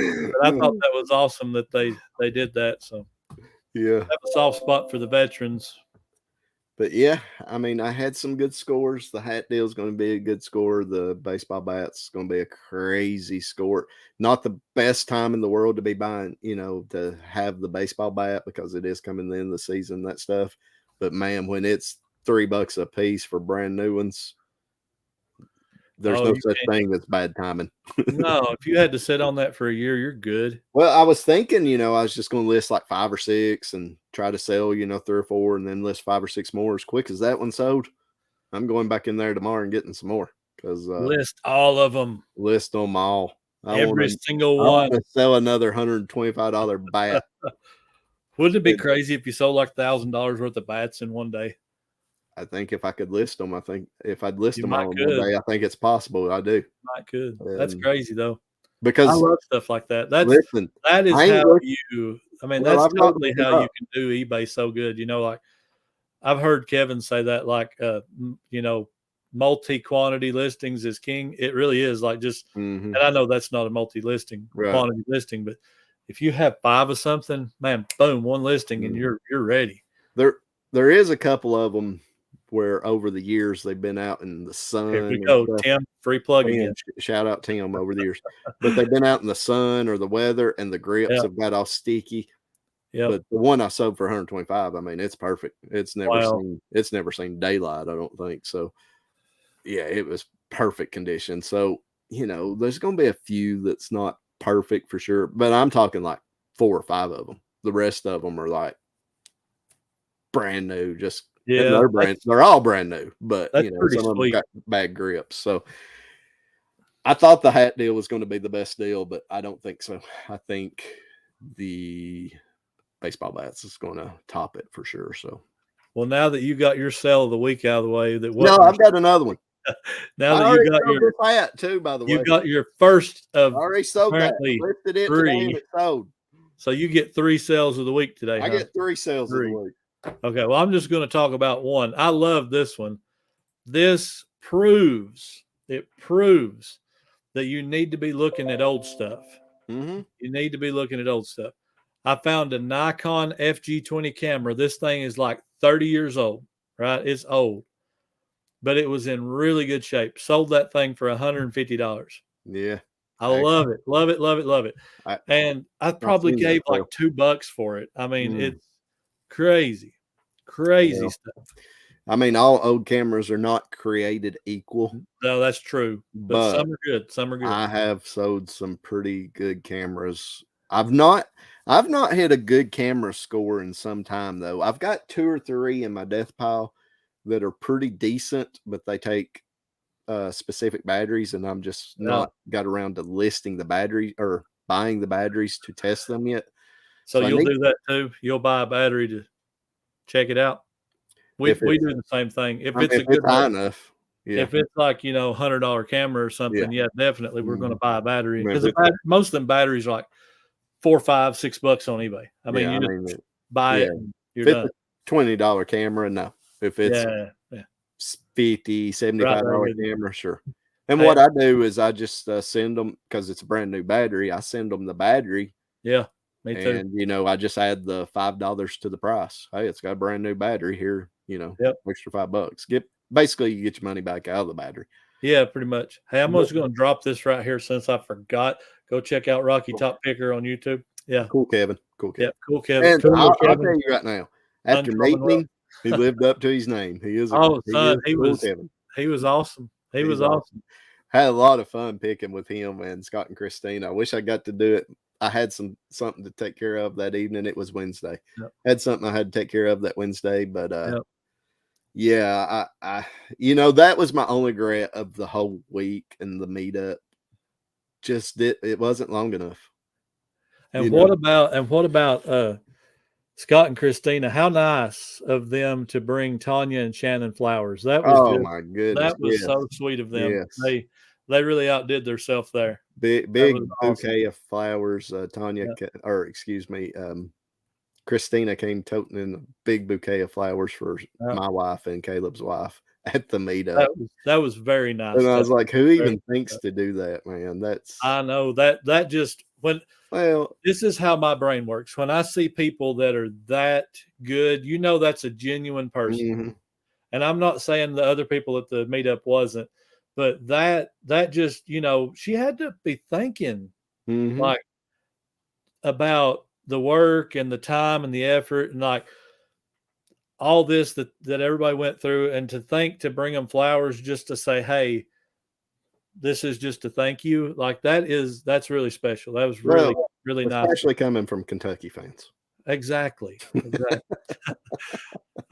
B: I thought that was awesome that they did that. So,
A: yeah,
B: have a soft spot for the veterans.
A: But yeah, I mean, I had some good scores. The hat deal is going to be a good score. The baseball bat's is going to be a crazy score. Not the best time in the world to be buying, to have the baseball bat because it is coming the end of the season, that stuff. But man, when it's $3 a piece for brand new ones, there's no such thing as bad timing.
B: No, if you had to sit on that for a year, you're good.
A: Well, I was thinking, I was just going to list like 5 or 6 and try to sell, 3 or 4 and then list 5 or 6 more as quick as that one sold. I'm going back in there tomorrow and getting some more because
B: list all of them.
A: List them all.
B: Every single one.
A: I want to sell another $125 bat.
B: Wouldn't it be crazy if you sold like $1,000 worth of bats in one day?
A: I think if I could list them, if I'd list them all in one day, I think it's possible. I do.
B: Might could. That's crazy though.
A: Because
B: I love stuff like that. That is how you. I mean, that's totally how you can do eBay so good. Like I've heard Kevin say that, like, multi-quantity listings is king. It really is like just. And I know that's not a multi-listing quantity listing, but if you have 5 of something, man, boom, one listing and you're ready.
A: There is a couple of them where over the years they've been out in the sun.
B: Here we go, Tim. Free plug again.
A: Shout out Tim over the years. But they've been out in the sun or the weather and the grips have got all sticky. Yeah. But the one I sold for $125, I mean, it's perfect. It's never seen daylight, I don't think. So yeah, it was perfect condition. So, there's gonna be a few that's not perfect for sure. But I'm talking like 4 or 5 of them. The rest of them are like brand new, they're all brand new, but some of them got bad grips. So I thought the hat deal was going to be the best deal, but I don't think so. I think the baseball bats is going to top it for sure. So,
B: well, now that you got your sale of the week out of the way,
A: I've got another one.
B: Now that you got your
A: hat too, by the way,
B: you got your first of
A: already sold that. Listed it
B: 3.
A: Today, it sold.
B: So you get 3 sales of the week today.
A: I get 3 sales of the week.
B: Okay, well, I'm just going to talk about one. I love this one. This proves that you need to be looking at old stuff.
A: Mm-hmm.
B: You need to be looking at old stuff. I found a Nikon FG20 camera. This thing is like 30 years old, right? It's old, but it was in really good shape. Sold that thing for $150.
A: Yeah.
B: I love it. Love it. Love it. Love it. And I probably gave like $2 for it. I mean, it's crazy stuff.
A: I mean, all old cameras are not created equal.
B: No, that's true. But some are good. Some are good.
A: I have sold some pretty good cameras. I've not hit a good camera score in some time though. I've got 2 or 3 in my death pile that are pretty decent, but they take specific batteries, and I'm just not got around to listing the battery or buying the batteries to test them yet.
B: So you'll do that too. You'll buy a battery to check it out. We do the same thing. If it's high enough,
A: Yeah.
B: If it's like, $100 camera or something, definitely we're going to buy a battery, because most of them batteries are like $4, $5, $6 on eBay. I mean, you just buy it and you're done.
A: $20 camera, no. If it's
B: yeah.
A: $50, $75 camera, sure. And
B: Hey,
A: what I do is I just send them, because it's a brand new battery. I send them the battery.
B: Yeah, me too.
A: And I just add the $5 to the price. Hey, it's got a brand new battery here. Extra $5. Basically, you get your money back out of the battery.
B: Yeah, pretty much. Hey, I'm just going to drop this right here since I forgot. Go check out Rocky Top Picker on YouTube. Yeah,
A: cool, Kevin.
B: Yeah, cool, Kevin.
A: And I'll tell you right now, after meeting him, he lived up to his name. He is.
B: Kevin. He was awesome. He was awesome.
A: Had a lot of fun picking with him and Scott and Christina. I wish I got to do it. I had something to take care of that evening. It was Wednesday.
B: Yep.
A: Had something I had to take care of that Wednesday, but yeah, I that was my only regret of the whole week and the meetup. Just it wasn't long enough.
B: And what about Scott and Christina? How nice of them to bring Tanya and Shannon flowers. That was
A: my goodness.
B: That was so sweet of them. Yes. They really outdid themselves there.
A: Big bouquet of flowers. Tanya, or excuse me, Christina came toting in a big bouquet of flowers for my wife and Caleb's wife at the meetup.
B: That was very nice.
A: And I was like, who even thinks to do that, man?
B: I know that just this is how my brain works. When I see people that are that good, that's a genuine person.
A: Mm-hmm.
B: And I'm not saying the other people at the meetup wasn't, but that just, she had to be thinking like about the work and the time and the effort and like all this that everybody went through, and to to bring them flowers just to say, hey, this is just to thank you. Like that's really special. That was really, really nice.
A: Especially coming from Kentucky fans.
B: Exactly.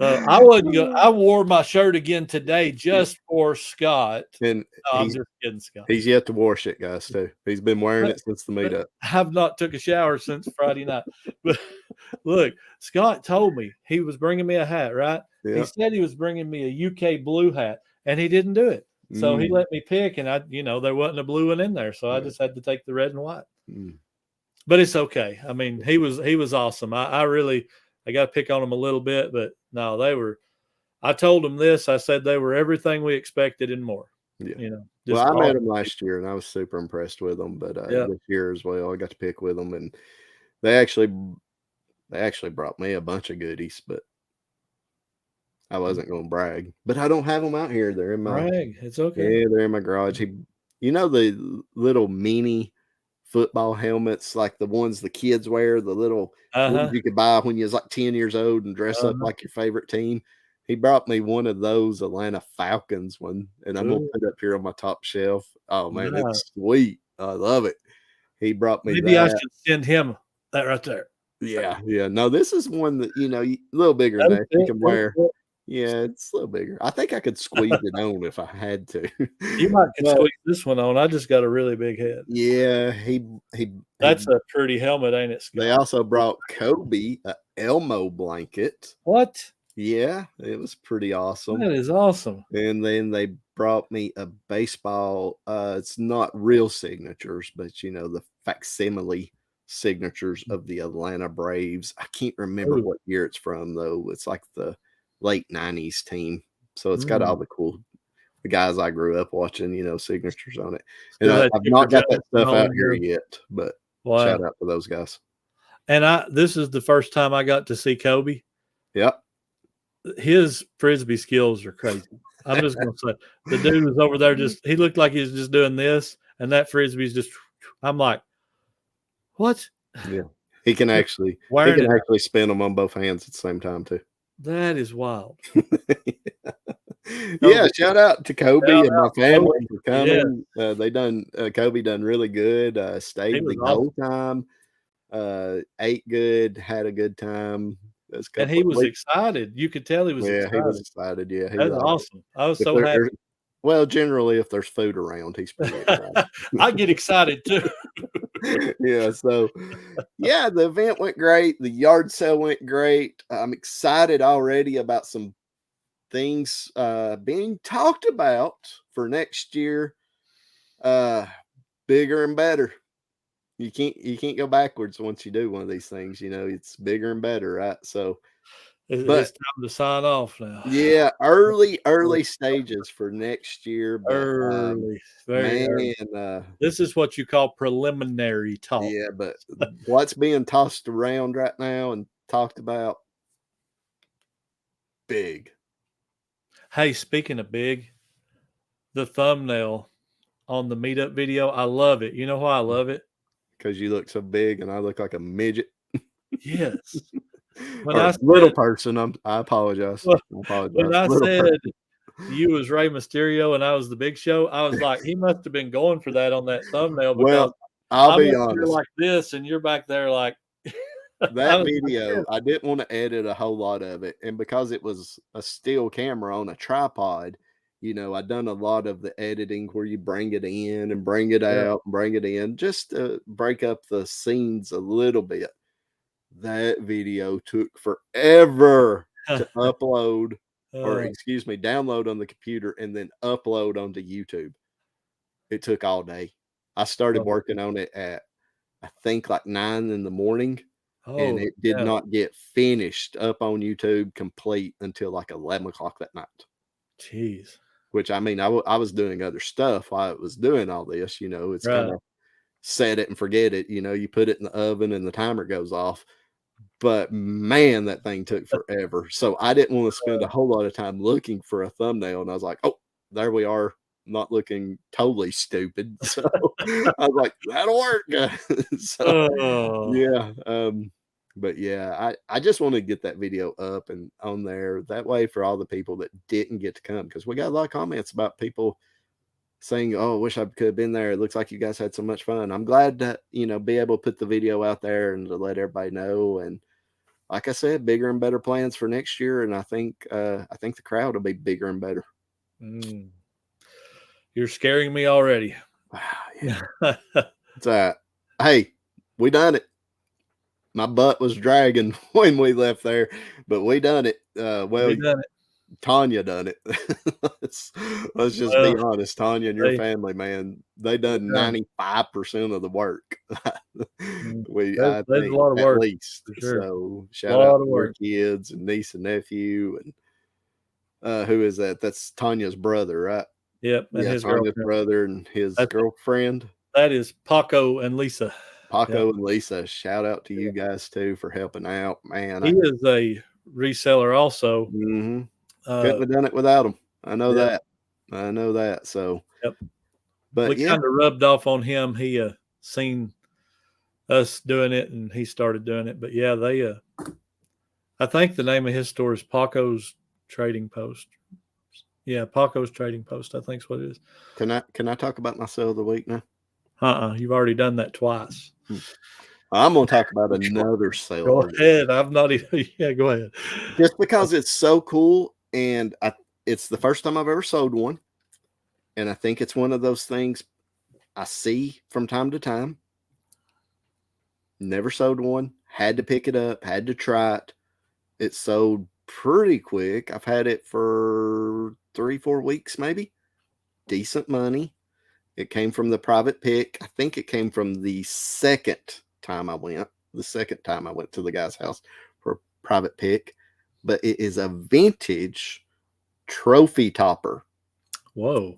B: I wore my shirt again today just for Scott.
A: And
B: I'm just kidding, Scott.
A: He's yet to wash it, guys, too. He's been wearing it since the meetup.
B: I have not took a shower since Friday night. But look, Scott told me he was bringing me a hat, right? Yeah. He said he was bringing me a UK blue hat, and he didn't do it. So he let me pick, and there wasn't a blue one in there, so I just had to take the red and white. But it's okay. I mean, he was awesome. I got to pick on him a little bit, but no, they were. I told them this. I said they were everything we expected and more. Yeah.
A: I met them last year, and I was super impressed with them. But this year as well, I got to pick with them, and they actually brought me a bunch of goodies, but I wasn't going to brag. But I don't have them out here. They're in my
B: brag. It's okay.
A: Yeah, they're in my garage. The little mini football helmets, like the ones the kids wear, the little ones you could buy when you was like 10 years old and dress up like your favorite team. He brought me one of those Atlanta Falcons one, and I'm gonna put it up here on my top shelf. Oh man, it's sweet. I love it. He brought me
B: Maybe I should send him that right there.
A: Yeah. No, this is one that a little bigger than that you can wear. Yeah, it's a little bigger. I think I could squeeze it on if I had to.
B: You might squeeze this one on. I just got a really big head.
A: Yeah,
B: That's a pretty helmet, ain't it, Scott?
A: They also brought Kobe an Elmo blanket.
B: What?
A: Yeah, it was pretty awesome.
B: That is awesome.
A: And then they brought me a baseball. It's not real signatures, but the facsimile signatures of the Atlanta Braves. I can't remember what year it's from though. It's like the late 90s team. So it's got all the guys I grew up watching, signatures on it. And I've not got that stuff out here yet, but shout out to those guys.
B: And this is the first time I got to see Kobe.
A: Yep.
B: His Frisbee skills are crazy. I'm just going to say the dude was over there he looked like he was just doing this, and that Frisbee's just, I'm like, what?
A: Yeah. He can actually spin them on both hands at the same time too.
B: That is wild.
A: Yeah, shout out to Kobe and my family for coming. Yeah. Kobe done really good. Stayed the whole time. Ate good, had a good time.
B: And he was excited. You could tell he was excited.
A: Yeah, he was excited. Yeah,
B: that's awesome. I was so happy.
A: Well, generally, if there's food around, he's pretty excited.
B: I get excited too.
A: Yeah, so the event went great. The yard sale went great. I'm excited already about some things being talked about for next year, bigger and better. You can't go backwards once you do one of these things. It's bigger and better, right? So,
B: It's time to sign off now.
A: Yeah, early stages for next year, but
B: Early, very early. This is what you call preliminary talk.
A: Yeah, but what's being tossed around right now and talked about, big.
B: Hey, speaking of big, the thumbnail on the Meetup video, I love it. You know why I love it?
A: Because you look so big and I look like a midget.
B: Yes.
A: When I little person, I apologize.
B: When I said you was Rey Mysterio and I was the Big Show, I was like, he must have been going for that on that thumbnail because
A: well, I'll be
B: I'm
A: honest,
B: like this and you're back there like
A: that video. I didn't want to edit a whole lot of it, and because it was a still camera on a tripod, I've done a lot of the editing where you bring it in and bring it out and bring it in just to break up the scenes a little bit. That video took forever to upload, or excuse me, download on the computer and then upload onto YouTube. It took all day. I started working on it at, I think, like 9 in the morning, and it did not get finished up on YouTube complete until like 11 o'clock that night.
B: Jeez.
A: Which, I mean, I was doing other stuff while I was doing all this. It's kind of set it and forget it. You put it in the oven and the timer goes off. But man, that thing took forever. So I didn't want to spend a whole lot of time looking for a thumbnail. And I was like, oh, there we are, not looking totally stupid. So I was like, that'll work. But yeah, I just want to get that video up and on there. That way for all the people that didn't get to come, because we got a lot of comments about people saying, oh, I wish I could have been there. It looks like you guys had so much fun. I'm glad to, be able to put the video out there and to let everybody know. And like I said, bigger and better plans for next year. And I think the crowd will be bigger and better.
B: You're scaring me already.
A: Yeah. Hey, we done it. My butt was dragging when we left there, but we done it. We done it. Tanya done it. let's just be honest. Tanya and your family, man, they done 95% of the work.
B: That's a lot of work,
A: at least.
B: Sure.
A: So shout out to your kids and niece and nephew, and who is that? That's Tanya's brother, right?
B: Yep, and his
A: Tanya's brother and his girlfriend.
B: That is Paco and Lisa.
A: Paco and Lisa. Shout out to you guys too for helping out, man.
B: He is a reseller also.
A: Mm-hmm. Couldn't have done it without him. I know that. So, but
B: we kind of rubbed off on him. He seen us doing it, and he started doing it. But yeah, they. I think the name of his store is Paco's Trading Post. Yeah, Paco's Trading Post. I think is what it is.
A: Can I talk about my sale of the week now?
B: You've already done that twice.
A: I'm gonna talk about another sale.
B: Go ahead. I'm not even. Yeah, go ahead.
A: Just because it's so cool. And it's the first time I've ever sold one. And I think it's one of those things I see from time to time. Never sold one. Had to pick it up. Had to try it. It sold pretty quick. I've had it for 3-4 weeks, maybe. Decent money. It came from the private pick. I think it came from the second time I went. The second time I went to the guy's house for a private pick. But it is a vintage trophy topper.
B: Whoa.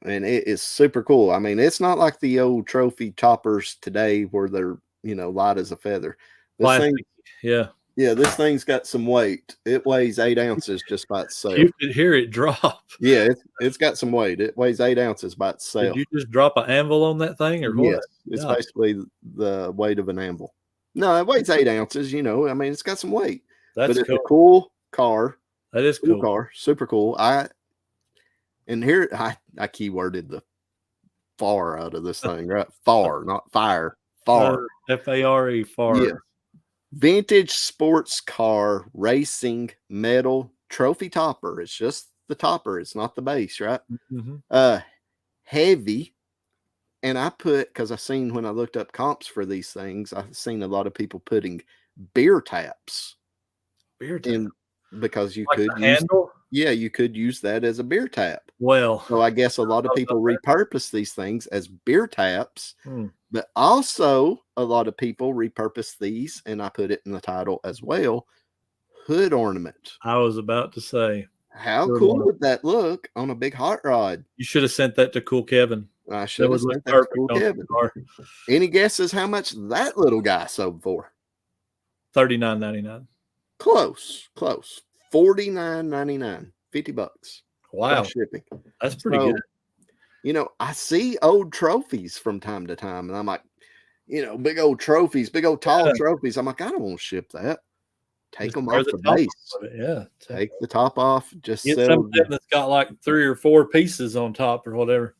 A: And it is super cool. I mean, it's not like the old trophy toppers today where they're, light as a feather. This thing's got some weight. It weighs 8 ounces just by itself.
B: You could hear it drop.
A: Yeah, it's got some weight. It weighs 8 ounces by itself.
B: Did you just drop an anvil on that thing or what?
A: Yes, it's basically the weight of an anvil. No, it weighs 8 ounces, I mean, it's got some weight.
B: That's
A: it's a cool car.
B: That is cool.
A: Car, super cool. I keyworded the far out of this thing, right? Far, not fire. Far.
B: F-A-R-E, far.
A: Yeah. Vintage sports car racing metal trophy topper. It's just the topper. It's not the base, right?
B: Mm-hmm.
A: Heavy. And I because I seen when I looked up comps for these things, I've seen a lot of people putting beer taps.
B: Beer taps.
A: Because you
B: like
A: could
B: use handle?
A: Yeah, you could use that as a beer tap.
B: Well,
A: so I guess a lot of people repurpose these things as beer taps, but also a lot of people repurpose these, and I put it in the title as well, hood ornament.
B: I was about to say,
A: how cool would that look on a big hot rod?
B: You should have sent that to Cool Kevin.
A: I should have sent that to Cool Kevin. Any guesses how much that little guy sold for?
B: $39.99.
A: Close. $49.99. $50.
B: Wow.
A: Shipping.
B: That's pretty good.
A: You know, I see old trophies from time to time, and I'm like, you know, big old trophies, big old tall trophies. I'm like, I don't want to ship that. Take them off the base.
B: Yeah.
A: Take the top off. Just
B: get something that's got like 3 or 4 pieces on top or whatever.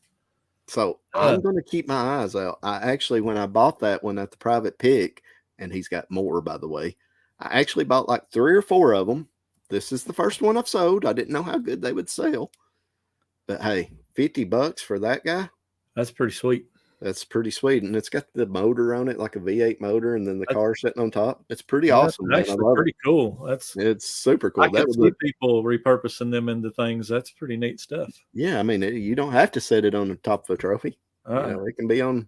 A: So I'm going to keep my eyes out. I actually, when I bought that one at the private pick, and he's got more, by the way, I actually bought like 3 or 4 of them. This is the first one I've sold. I didn't know how good they would sell. But hey, $50 for that guy.
B: That's pretty sweet.
A: That's pretty sweet. And it's got the motor on it, like a V8 motor, and then the car sitting on top. It's pretty awesome.
B: That's actually pretty cool.
A: It's super cool.
B: I can see people repurposing them into things. That's pretty neat stuff.
A: Yeah, I mean, you don't have to set it on the top of a trophy. You know, it can be on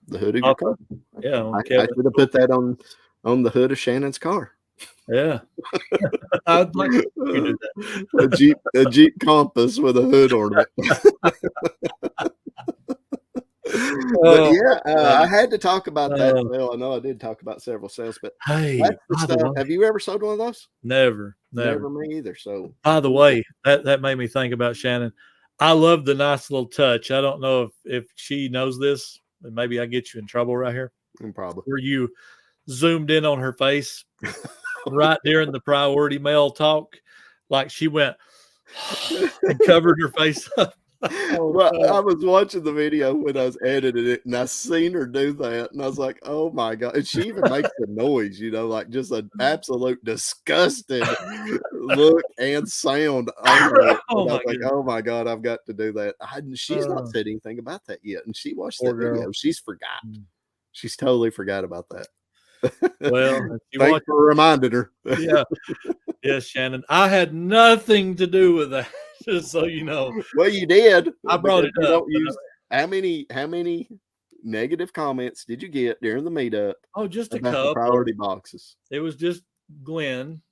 A: the hood of your car.
B: Yeah,
A: I should have put that on the hood of Shannon's car.
B: Yeah, I'd like to do
A: that. A Jeep Compass with a hood ornament. But yeah, I had to talk about that sale. I know I did talk about several sales, but
B: hey,
A: have you ever sold one of those?
B: Never
A: Me either. So,
B: by the way, that made me think about Shannon. I love the nice little touch. I don't know if she knows this, and maybe I get you in trouble right here.
A: Probably.
B: Where you zoomed in on her face right during the priority mail talk, like she went and covered her face up.
A: Well, I was watching the video when I was editing it, and I seen her do that, and I was like, "Oh my god!" And she even makes the noise, you know, like just an absolute disgusted look and sound. Oh my god, I've got to do that. She's not said anything about that yet, and she watched that video. She's forgot. She's totally forgot about that.
B: Well,
A: thanks for reminding her.
B: Yeah, yes, Shannon. I had nothing to do with that. Just so you know.
A: Well, you did.
B: I brought it up.
A: How many negative comments did you get during the meetup?
B: Oh, just a couple.
A: Priority boxes.
B: It was just Glenn.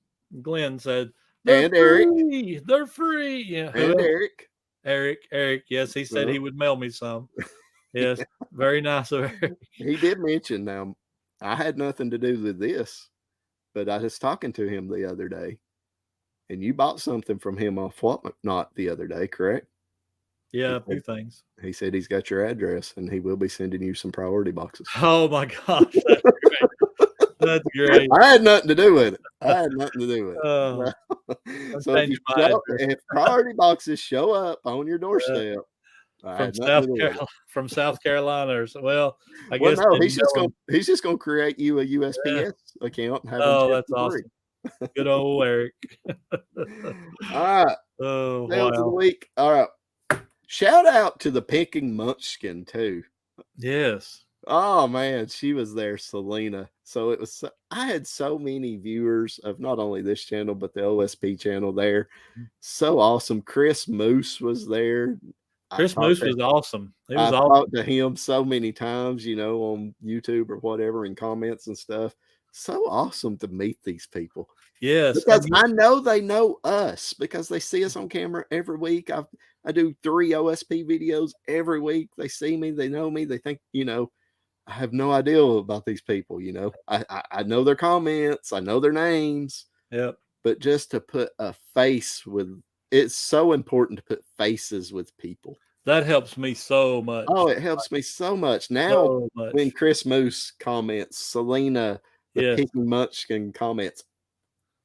B: Glenn said,
A: and
B: free.
A: Eric.
B: They're free. Yeah.
A: And Eric.
B: Eric. Yes, he said he would mail me some. Yes, very nice of Eric.
A: He did mention, now, I had nothing to do with this, but I was talking to him the other day. And you bought something from him off Whatnot the other day, correct?
B: Yeah, a few things.
A: He said he's got your address, and he will be sending you some priority boxes.
B: Oh, my gosh. That's great. That's great.
A: I had nothing to do with it. So if priority boxes show up on your doorstep,
B: from South Carolina, or I
A: guess. No, he's just gonna create you a USPS account. And have
B: that's awesome. Good old Eric.
A: All right.
B: Oh,
A: wow. Of the week. All right. Shout out to the Picking Munchkin too.
B: Yes.
A: Oh man, she was there, Selena. So I had so many viewers of not only this channel but the OSP channel there. So awesome. Chris Moose was there.
B: Chris Moose was awesome.
A: I talked to him so many times, you know, on YouTube or whatever, in comments and stuff. So awesome to meet these people.
B: Yes.
A: Because I know they know us because they see us on camera every week. I do 3 OSP videos every week. They see me, they know me, they think, you know, I have no idea about these people, you know. I know their comments, I know their names.
B: Yep.
A: But just to put a face with, it's so important to put faces with people.
B: That helps me so much.
A: Oh, it helps me so much. Now, when Chris Moose comments, Selena, the Picking Munchkin comments,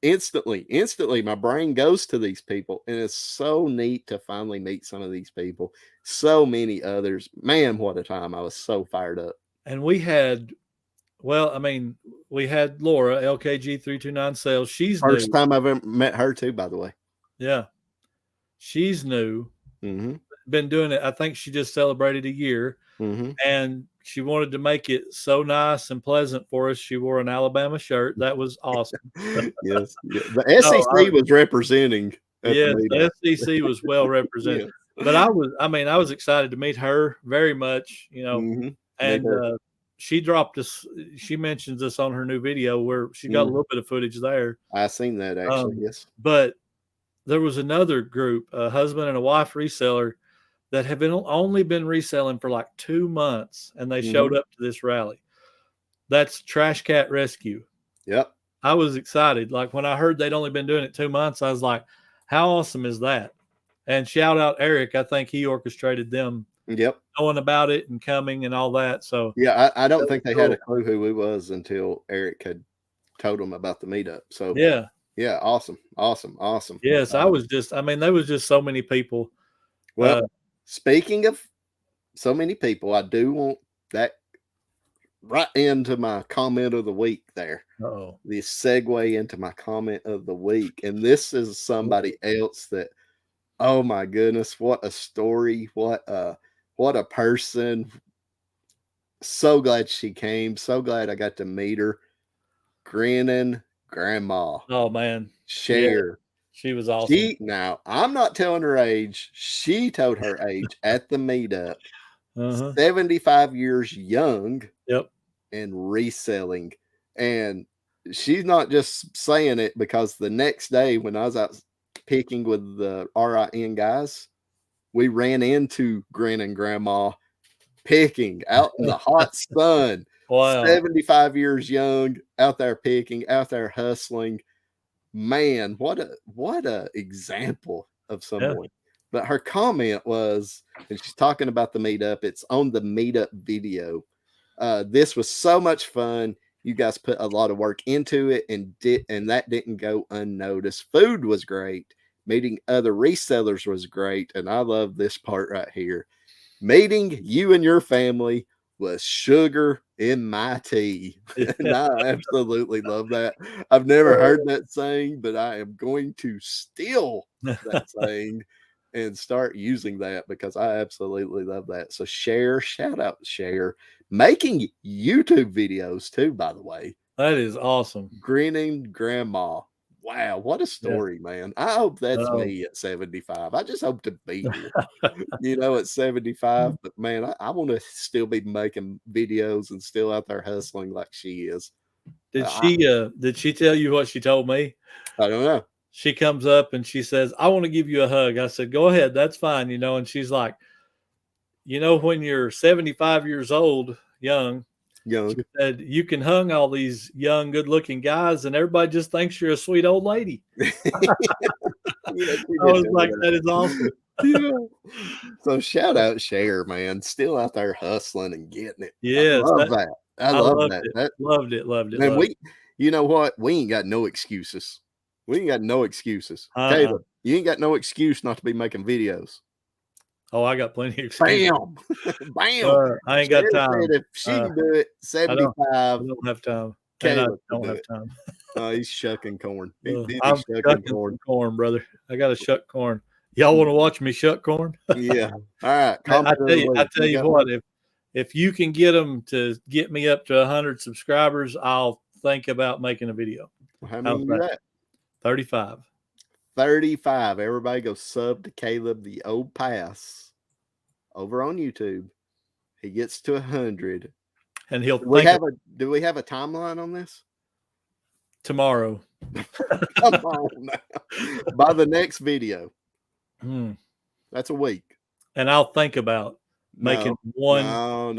A: instantly, my brain goes to these people. And it's so neat to finally meet some of these people. So many others. Man, what a time. I was so fired up.
B: And we had Laura, LKG 329 Sales. She's
A: first time I've ever met her too, by the way.
B: Yeah. She's new.
A: Mm-hmm.
B: Been doing it. I think she just celebrated a year.
A: Mm-hmm.
B: And she wanted to make it so nice and pleasant for us. She wore an Alabama shirt. That was awesome.
A: Yes. Yeah. The SEC was representing
B: Yes, the SEC was well represented.
A: Yes.
B: But I was excited to meet her very much,
A: Mm-hmm.
B: and she dropped us. She mentions this on her new video where she got a little bit of footage there.
A: I seen that actually. Yes.
B: But there was another group, a husband and a wife reseller, that have only been reselling for like 2 months, and they showed up to this rally. That's Trash Cat Rescue.
A: Yep.
B: I was excited. Like when I heard they'd only been doing it 2 months, I was like, how awesome is that? And shout out Eric. I think he orchestrated them knowing about it and coming and all that. So
A: yeah, I don't think they had a clue who he was until Eric had told them about the meetup. So yeah, awesome.
B: Yes, there was just so many people.
A: Well, speaking of so many people, I do want that right into my comment of the week there. The segue into my comment of the week. And this is somebody else that, oh my goodness, what a story. What a person. So glad she came. So glad I got to meet her. Grinning Grandma.
B: Oh man.
A: Cher.
B: Yeah, she was awesome.
A: Now, I'm not telling her age. She told her age at the meetup. 75 years young.
B: Yep.
A: And reselling. And she's not just saying it because the next day when I was out picking with the RIN guys, we ran into Grinning Grandma picking out in the hot sun. Wow. 75 years young, out there picking, out there hustling. Man, what a example of someone. Yeah. But her comment was, and she's talking about the meetup, it's on the meetup video. This was so much fun. You guys put a lot of work into it, and that didn't go unnoticed. Food was great. Meeting other resellers was great. And I love this part right here. Meeting you and your family was sugar in my tea. And I absolutely love that. I've never heard that saying, but I am going to steal that saying and start using that because I absolutely love that. So shout out Cher, making YouTube videos too, by the way.
B: That is awesome.
A: Grinning Grandma. Wow, what a story, man. I hope that's me at 75. I just hope to be here, at 75. But man, I want to still be making videos and still out there hustling like she is.
B: Did she tell you what she told me?
A: I don't know.
B: She comes up and she says, I want to give you a hug. I said, go ahead. That's fine. And she's like, when you're 75 years old, young, she said, you can hug all these young, good looking guys and everybody just thinks you're a sweet old lady. I was like, that is awesome.
A: So shout out Cher, man. Still out there hustling and getting it.
B: Yes.
A: I love that. I love that.
B: Loved it.
A: And you know what? We ain't got no excuses. Caleb, you ain't got no excuse not to be making videos.
B: Oh, I got plenty of excuses.
A: Bam.
B: I ain't got time.
A: If she can do it, 75.
B: I don't have time.
A: Caleb
B: I don't have time.
A: He's shucking corn.
B: I'm shucking corn, brother. I got to shuck corn. Y'all want to watch me shuck corn?
A: Yeah. All right.
B: I tell you what, if you can get them to get me up to 100 subscribers, I'll think about making a video.
A: How many are you at?
B: 35.
A: 35. Everybody go sub to Caleb the Old Pass over on YouTube. He gets to 100.
B: And he'll
A: do we have a timeline on this?
B: Tomorrow.
A: Come on now. By the next video. That's a week.
B: And I'll think about making one.
A: No.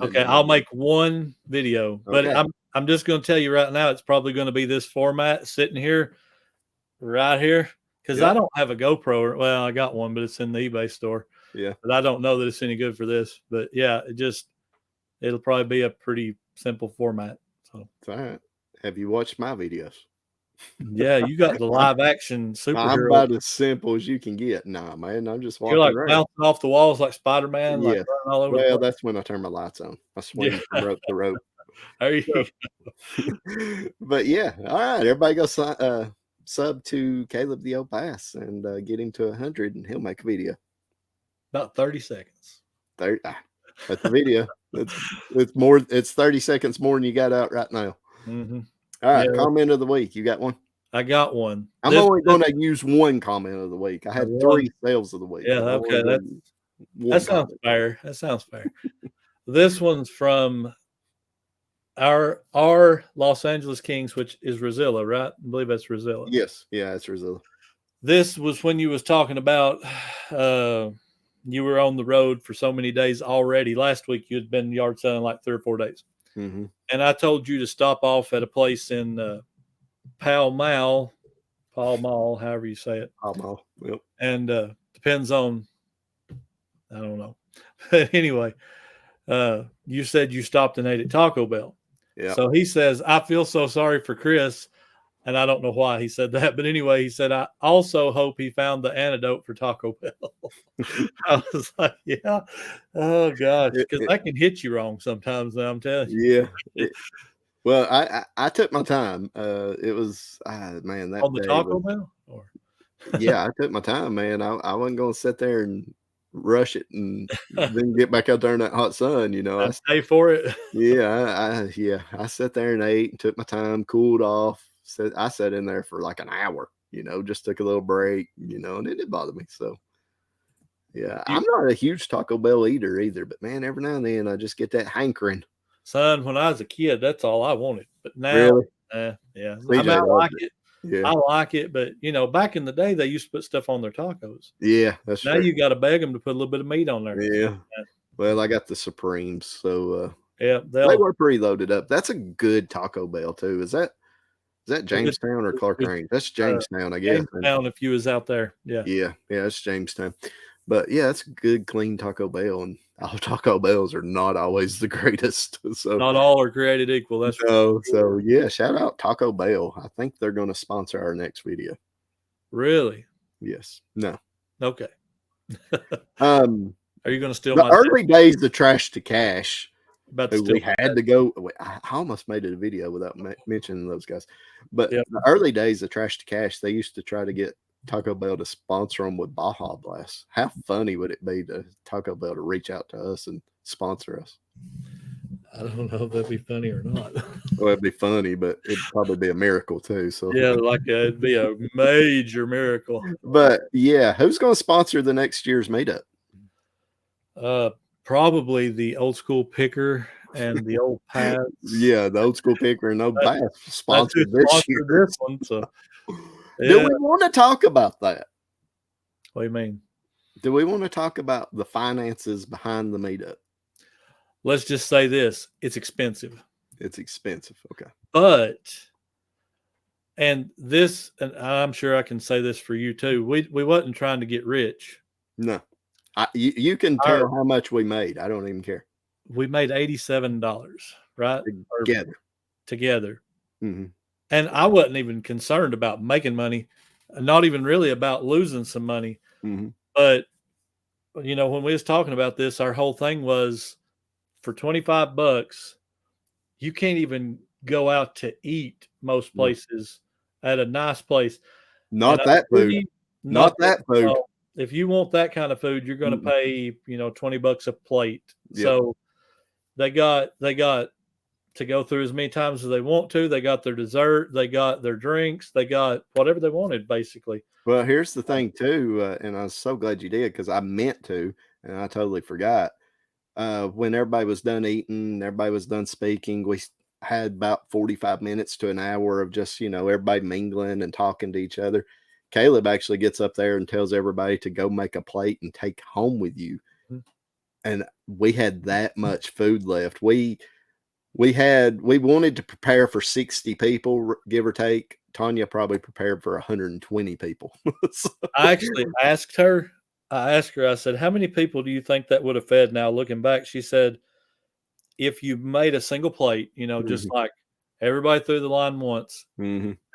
B: Okay, I'll make one video. But I'm just going to tell you right now, it's probably going to be this format, sitting here, right here, because I don't have a GoPro. Well, I got one, but it's in the eBay store.
A: Yeah.
B: But I don't know that it's any good for this. But yeah, it'll probably be a pretty simple format. So
A: it's all right. Have you watched my videos?
B: Yeah, you got the live action superhero.
A: I'm about as simple as you can get. Nah, man, I'm just walking
B: around. Bouncing off the walls like Spider-Man.
A: Yeah.
B: All over
A: well, that's when I turn my lights on. I swing from rope to rope.
B: There you go.
A: But yeah, all right. Everybody go sub to Caleb the Old Pass and get him to 100 and he'll make a video.
B: About 30 seconds.
A: That's the video. It's more. It's 30 seconds more than you got out right now.
B: Mm-hmm.
A: All right, comment of the week. You got one?
B: I got one.
A: I'm only going to use one comment of the week. I had 3 sales of the week.
B: Yeah, okay. That sounds fair. That sounds fair. This one's from our Los Angeles Kings, which is Rosilla, right? I believe that's Rosilla.
A: Yes. Yeah, it's Rosilla.
B: This was when you was talking about you were on the road for so many days already. Last week you had been yard selling like 3 or 4 days.
A: Mm-hmm.
B: And I told you to stop off at a place in Pall Mall, however you say it.
A: Pall Mall. Yep.
B: And depends on, I don't know. But anyway, you said you stopped and ate at Taco Bell.
A: Yeah.
B: So he says, I feel so sorry for Chris. And I don't know why he said that. But anyway, he said, I also hope he found the antidote for Taco Bell. I was like, yeah. Oh, gosh. Because I can hit you wrong sometimes, I'm telling
A: you. Yeah. Well, I took my time. It was, man, that
B: on the Taco Bell?
A: Yeah, I took my time, man. I wasn't going to sit there and rush it and then get back out there in that hot sun, you know.
B: I stay for it.
A: Yeah, I sat there and ate and took my time, cooled off. I sat in there for like an hour, you know, just took a little break, you know, and it didn't bother me. So, yeah, I'm not a huge Taco Bell eater either, but man, every now and then I just get that hankering.
B: Son, when I was a kid, that's all I wanted. But now,
A: really?
B: Yeah,
A: I
B: like it.
A: Yeah.
B: I like it, but you know, back in the day, they used to put stuff on their tacos.
A: Yeah, that's
B: now
A: true.
B: You got to beg them to put a little bit of meat on there.
A: Yeah. Well, I got the Supremes, so
B: yeah,
A: they were pretty loaded up. That's a good Taco Bell too. Is that Jamestown or Clark Range? That's Jamestown, I guess.
B: Jamestown, if you was out there. Yeah.
A: Yeah, it's Jamestown. But yeah, it's a good, clean Taco Bell, and all Taco Bells are not always the greatest. So
B: not all are created equal. That's
A: no. So yeah, shout out Taco Bell. I think they're going to sponsor our next video.
B: Really?
A: Yes. No.
B: Okay.
A: Are
B: you going to steal
A: the early days of Trash to Cash? We had to go. I almost made it a video without mentioning those guys. But the early days of Trash to Cash, they used to try to get Taco Bell to sponsor them with Baja Blast. How funny would it be to Taco Bell to reach out to us and sponsor us?
B: I don't know if that'd be funny or not.
A: Well, it'd be funny, but it'd probably be a miracle too. So
B: yeah, it'd be a major miracle.
A: But yeah, who's going to sponsor the next year's meetup?
B: Probably the Old School Picker and the Old Pads.
A: Yeah, the Old School Picker and Old Pads sponsored this year.
B: This one, so.
A: Yeah. Do we want to talk about that?
B: What do you mean?
A: Do we want to talk about the finances behind the meetup?
B: Let's just say this. It's expensive.
A: It's expensive. Okay.
B: And I'm sure I can say this for you too. We wasn't trying to get rich.
A: No. You can tell how much we made. I don't even care.
B: We made $87, right? Together.
A: Mm-hmm.
B: And I wasn't even concerned about making money, not even really about losing some money.
A: Mm-hmm.
B: But, you know, when we was talking about this, our whole thing was for $25, you can't even go out to eat most places at a nice place.
A: Not that food. Not that food.
B: If you want that kind of food, you're going to pay, $20 a plate. Yep. So they got to go through as many times as they want to. They got their dessert, they got their drinks, they got whatever they wanted, basically.
A: Well, here's the thing too, and I was so glad you did because I meant to, and I totally forgot. When everybody was done eating, everybody was done speaking, we had about 45 minutes to an hour of just, everybody mingling and talking to each other. Caleb actually gets up there and tells everybody to go make a plate and take home with you. Mm-hmm. And we had that much food left. We wanted to prepare for 60 people, give or take. Tanya probably prepared for 120 people. So.
B: I actually asked her, I said, how many people do you think that would have fed? Now, looking back, she said, if you made a single plate, just like everybody through the line once,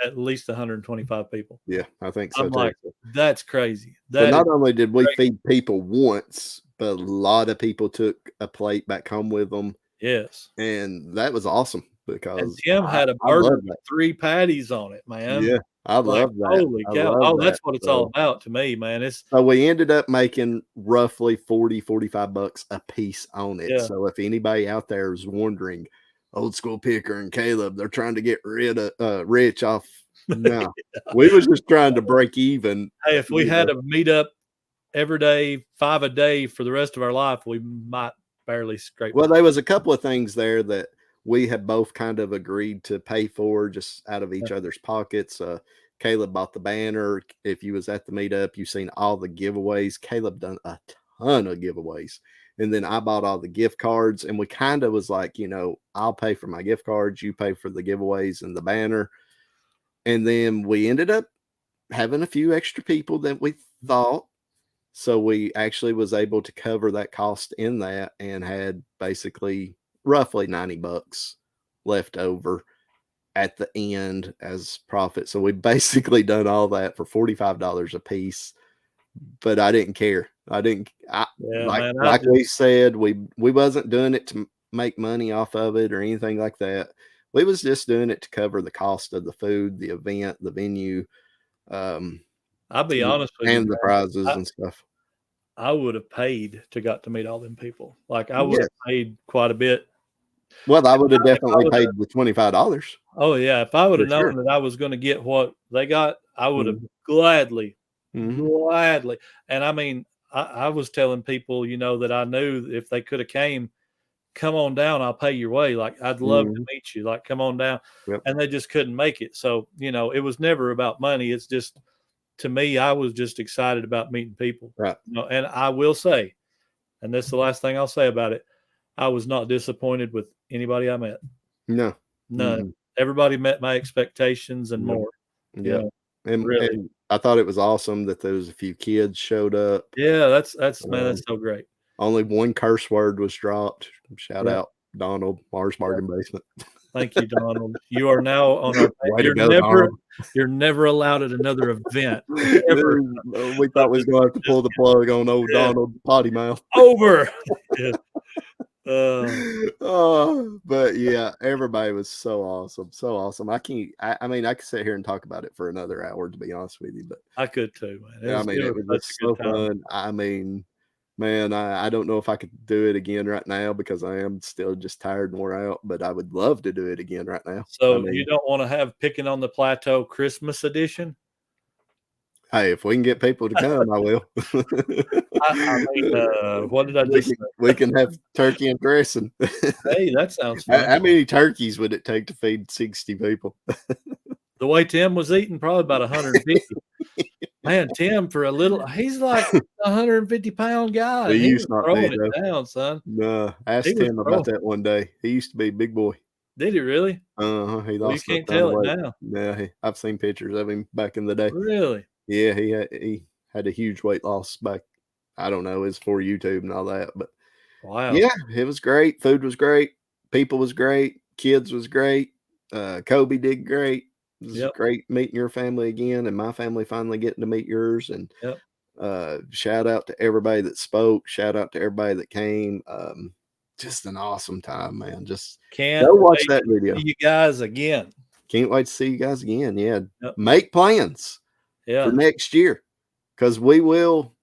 B: at least 125 people.
A: Yeah, I think so.
B: I'm like, that's crazy.
A: But not only did we feed people once, but a lot of people took a plate back home with them.
B: Yes.
A: And that was awesome because
B: Tim had a burger with 3 patties on it, man.
A: Yeah, I love that.
B: Holy cow. That's what it's all about to me, man.
A: So we ended up making roughly $40-$45 a piece on it. Yeah. So if anybody out there is wondering, Old School Picker and Caleb, they're trying to get rich off No, we was just trying to break even.
B: Hey, if we had a meetup every day, 5 a day for the rest of our life, we might barely scrape.
A: Well, there was a couple of things there that we had both kind of agreed to pay for just out of each other's pockets. Caleb bought the banner. If you was at the meetup, you've seen all the giveaways. Caleb done a ton of giveaways. And then I bought all the gift cards, and we kind of was like, I'll pay for my gift cards, you pay for the giveaways and the banner. And then we ended up having a few extra people than we thought. So we actually was able to cover that cost in that and had basically roughly $90 left over at the end as profit. So we basically done all that for $45 a piece, but I didn't care. Like we said, we wasn't doing it to make money off of it or anything like that. We was just doing it to cover the cost of the food, the event, the venue.
B: I'll be honest with you,
A: and the prizes and stuff.
B: I would have paid to got to meet all them people. Like I would have paid quite a bit.
A: Well, I would have definitely paid the $25.
B: Oh yeah, if I would have known that I was going to get what they got, I would have gladly. And I mean, I was telling people, that I knew if they could have came, come on down, I'll pay your way. Like I'd love to meet you. Like come on down, and they just couldn't make it. So it was never about money. It's just. To me, I was just excited about meeting people.
A: Right.
B: And I will say, and that's the last thing I'll say about it, I was not disappointed with anybody I met.
A: No.
B: None. Everybody met my expectations and more.
A: Yeah. And I thought it was awesome that there was a few kids showed up.
B: Yeah, that's so great.
A: Only one curse word was dropped. Shout out Donald, Mars Bargain Basement.
B: Thank you, Donald. You are now on our you're never allowed at another event. Ever.
A: We thought we was going to have to pull the plug on old Donald potty mouth.
B: Over.
A: But yeah, everybody was so awesome. So awesome. I could sit here and talk about it for another hour, to be honest with you, but
B: I could too, man.
A: It was so fun. I mean, man, I don't know if I could do it again right now because I am still just tired and wore out, but I would love to do it again right now.
B: So you don't want to have Picking on the Plateau Christmas edition?
A: Hey, if we can get people to come, I will.
B: What did I just say?
A: We can have turkey and dressing.
B: Hey, that sounds fun.
A: How many turkeys would it take to feed 60 people?
B: The way Tim was eating, probably about 150. Man, Tim, he's like a 150-pound guy.
A: He was
B: throwing it down, son.
A: No, ask Tim about that one day. He used to be a big boy.
B: Did he really?
A: He lost.
B: You can't tell it now.
A: Yeah, I've seen pictures of him back in the day.
B: Really?
A: Yeah, he had a huge weight loss back. I don't know, it's for YouTube and all that, but
B: wow.
A: Yeah, it was great. Food was great. People was great. Kids was great. Kobe did great. It was great meeting your family again, and my family finally getting to meet yours. And shout out to everybody that spoke. Shout out to everybody that came. Just an awesome time, man. Just
B: can't
A: go watch that video.
B: See you guys again.
A: Can't wait to see you guys again. Yeah, make plans. For next year, because we will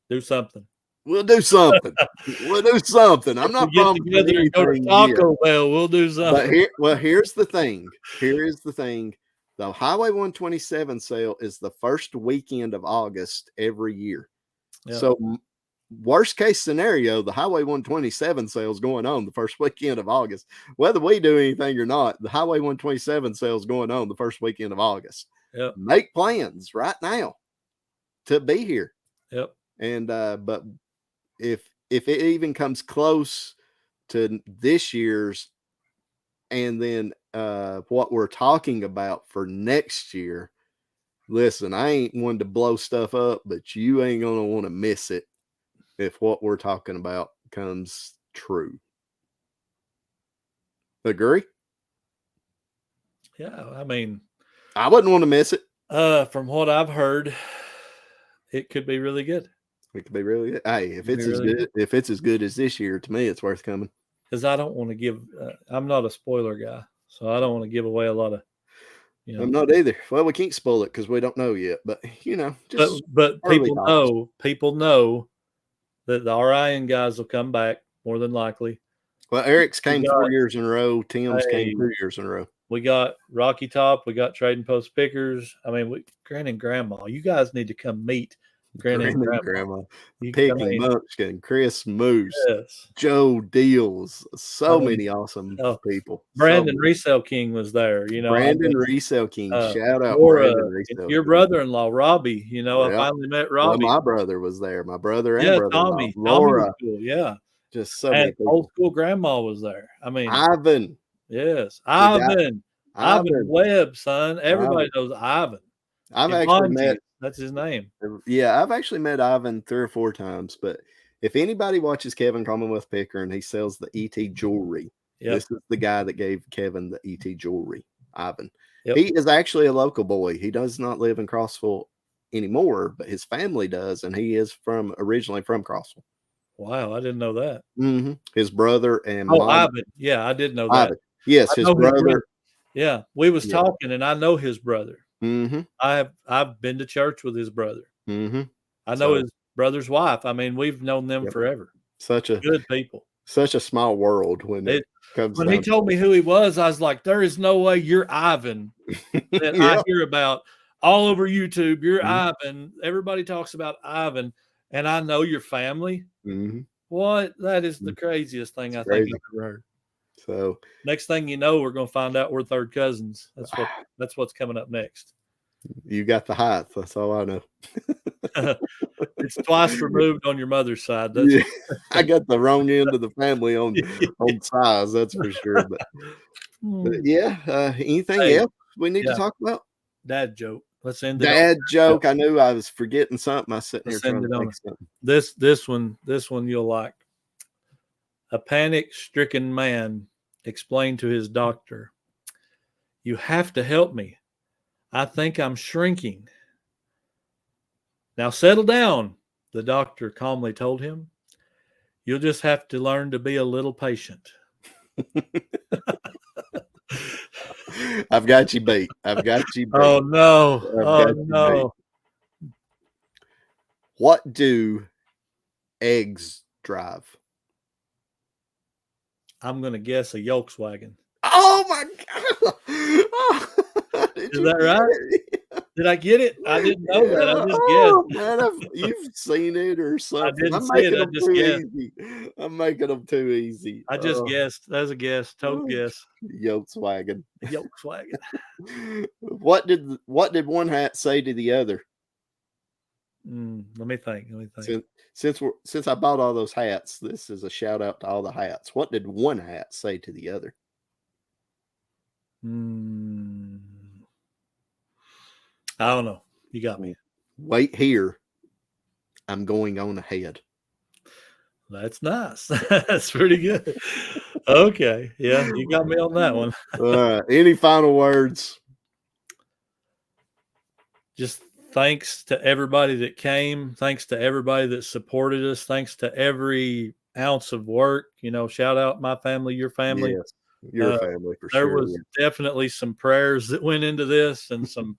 B: do something.
A: We'll do something. We'll do something. I'm not promising anything.
B: Go to Taco Bell. We'll do something.
A: But here's the thing. Here is the thing. The Highway 127 sale is the first weekend of August every year. So, worst case scenario, the Highway 127 sale is going on the first weekend of August. Whether we do anything or not, the Highway 127 sale is going on the first weekend of August. Make plans right now to be here. And but if it even comes close to this year's, and then what we're talking about for next year, listen, I ain't one to blow stuff up, but you ain't gonna want to miss it if what we're talking about comes true. Agree?
B: Yeah, I mean,
A: I wouldn't want to miss it.
B: From what I've heard, it could be really good.
A: It could be really good. Hey, if it's as good as this year, to me, it's worth coming.
B: Because I don't want to give. I'm not a spoiler guy, so I don't want to give away a lot of.
A: I'm not either. Well, we can't spoil it because we don't know yet. But just
B: but people know that the RIN guys will come back more than likely.
A: Well, Eric's came 4 years in a row. Tim's came 2 years in a row.
B: We got Rocky Top. We got Trading Post Pickers. I mean, Granny and Grandma. You guys need to come meet Granny and Grandma.
A: Piggy Munchkin, Chris Moose,
B: Yes.
A: Joe Deals. So many awesome people.
B: Brandon Resale King was there.
A: Brandon Resale King. Shout out
B: Laura,
A: Brandon Resale
B: your
A: King.
B: brother-in-law, Robbie. I finally met Robbie.
A: Well, my brother was there. My brother and brother-in-law.
B: Tommy.
A: Laura.
B: Tommy was cool. Yeah.
A: Just so many people.
B: Old school grandma was there. I mean,
A: Ivan.
B: Yes. Ivan Webb, son. Everybody knows Ivan.
A: I've actually met.
B: That's his name.
A: Yeah, I've actually met Ivan 3 or 4 times. But if anybody watches Kevin Commonwealth Picker and he sells the ET jewelry, this is the guy that gave Kevin the ET jewelry, Ivan. Yep. He is actually a local boy. He does not live in Crossville anymore, but his family does, and he is originally from Crossville.
B: Wow, I didn't know that.
A: Mm-hmm. His brother and
B: Ivan. Yeah, I did know that.
A: Ivan. Yes, his brother.
B: Yeah, we was talking, and I know his brother.
A: Mm-hmm.
B: I've been to church with his brother.
A: Mm-hmm.
B: I know his brother's wife. I mean, we've known them forever.
A: Such a
B: good people.
A: Such a small world when it comes.
B: When he told me who he was, I was like, "There is no way you're Ivan that I hear about all over YouTube. You're Ivan. Everybody talks about Ivan, and I know your family.
A: Mm-hmm.
B: What? That is the craziest thing I think I've ever heard."
A: So
B: next thing you know, we're going to find out we're third cousins. That's what's coming up next.
A: You got the height. That's all I know.
B: It's twice removed on your mother's side.
A: I got the wrong end of the family on size. That's for sure. But yeah, anything else we need to talk about?
B: Dad joke. Let's end it.
A: Dad joke. I knew I was forgetting something. I was sitting here trying to think something.
B: This one you'll like. A panic-stricken man explained to his doctor, "You have to help me. I think I'm shrinking." "Now settle down," the doctor calmly told him. "You'll just have to learn to be a little patient."
A: I've got you beat.
B: Oh, no.
A: What do eggs drive?
B: I'm going to guess a Volkswagen.
A: Oh, my God.
B: Is that right? Did I get it? I didn't know that. I just
A: guessed. Man, you've seen it or something.
B: I didn't see it. I just guessed.
A: Easy. I'm making them too easy.
B: I just guessed. That was a guess. Total guess.
A: Volkswagen.
B: What
A: did one hat say to the other?
B: Let me think.
A: Since I bought all those hats, this is a shout out to all the hats. What did one hat say to the other?
B: I don't know. You got me.
A: Wait here. I'm going on ahead.
B: That's nice. That's pretty good. Okay. Yeah, you got me on that one.
A: All right. Any final words?
B: Just thanks to everybody that came. Thanks to everybody that supported us. Thanks to every ounce of work. Shout out my family, your family.
A: Yes, your family for
B: there
A: sure.
B: There was definitely some prayers that went into this and some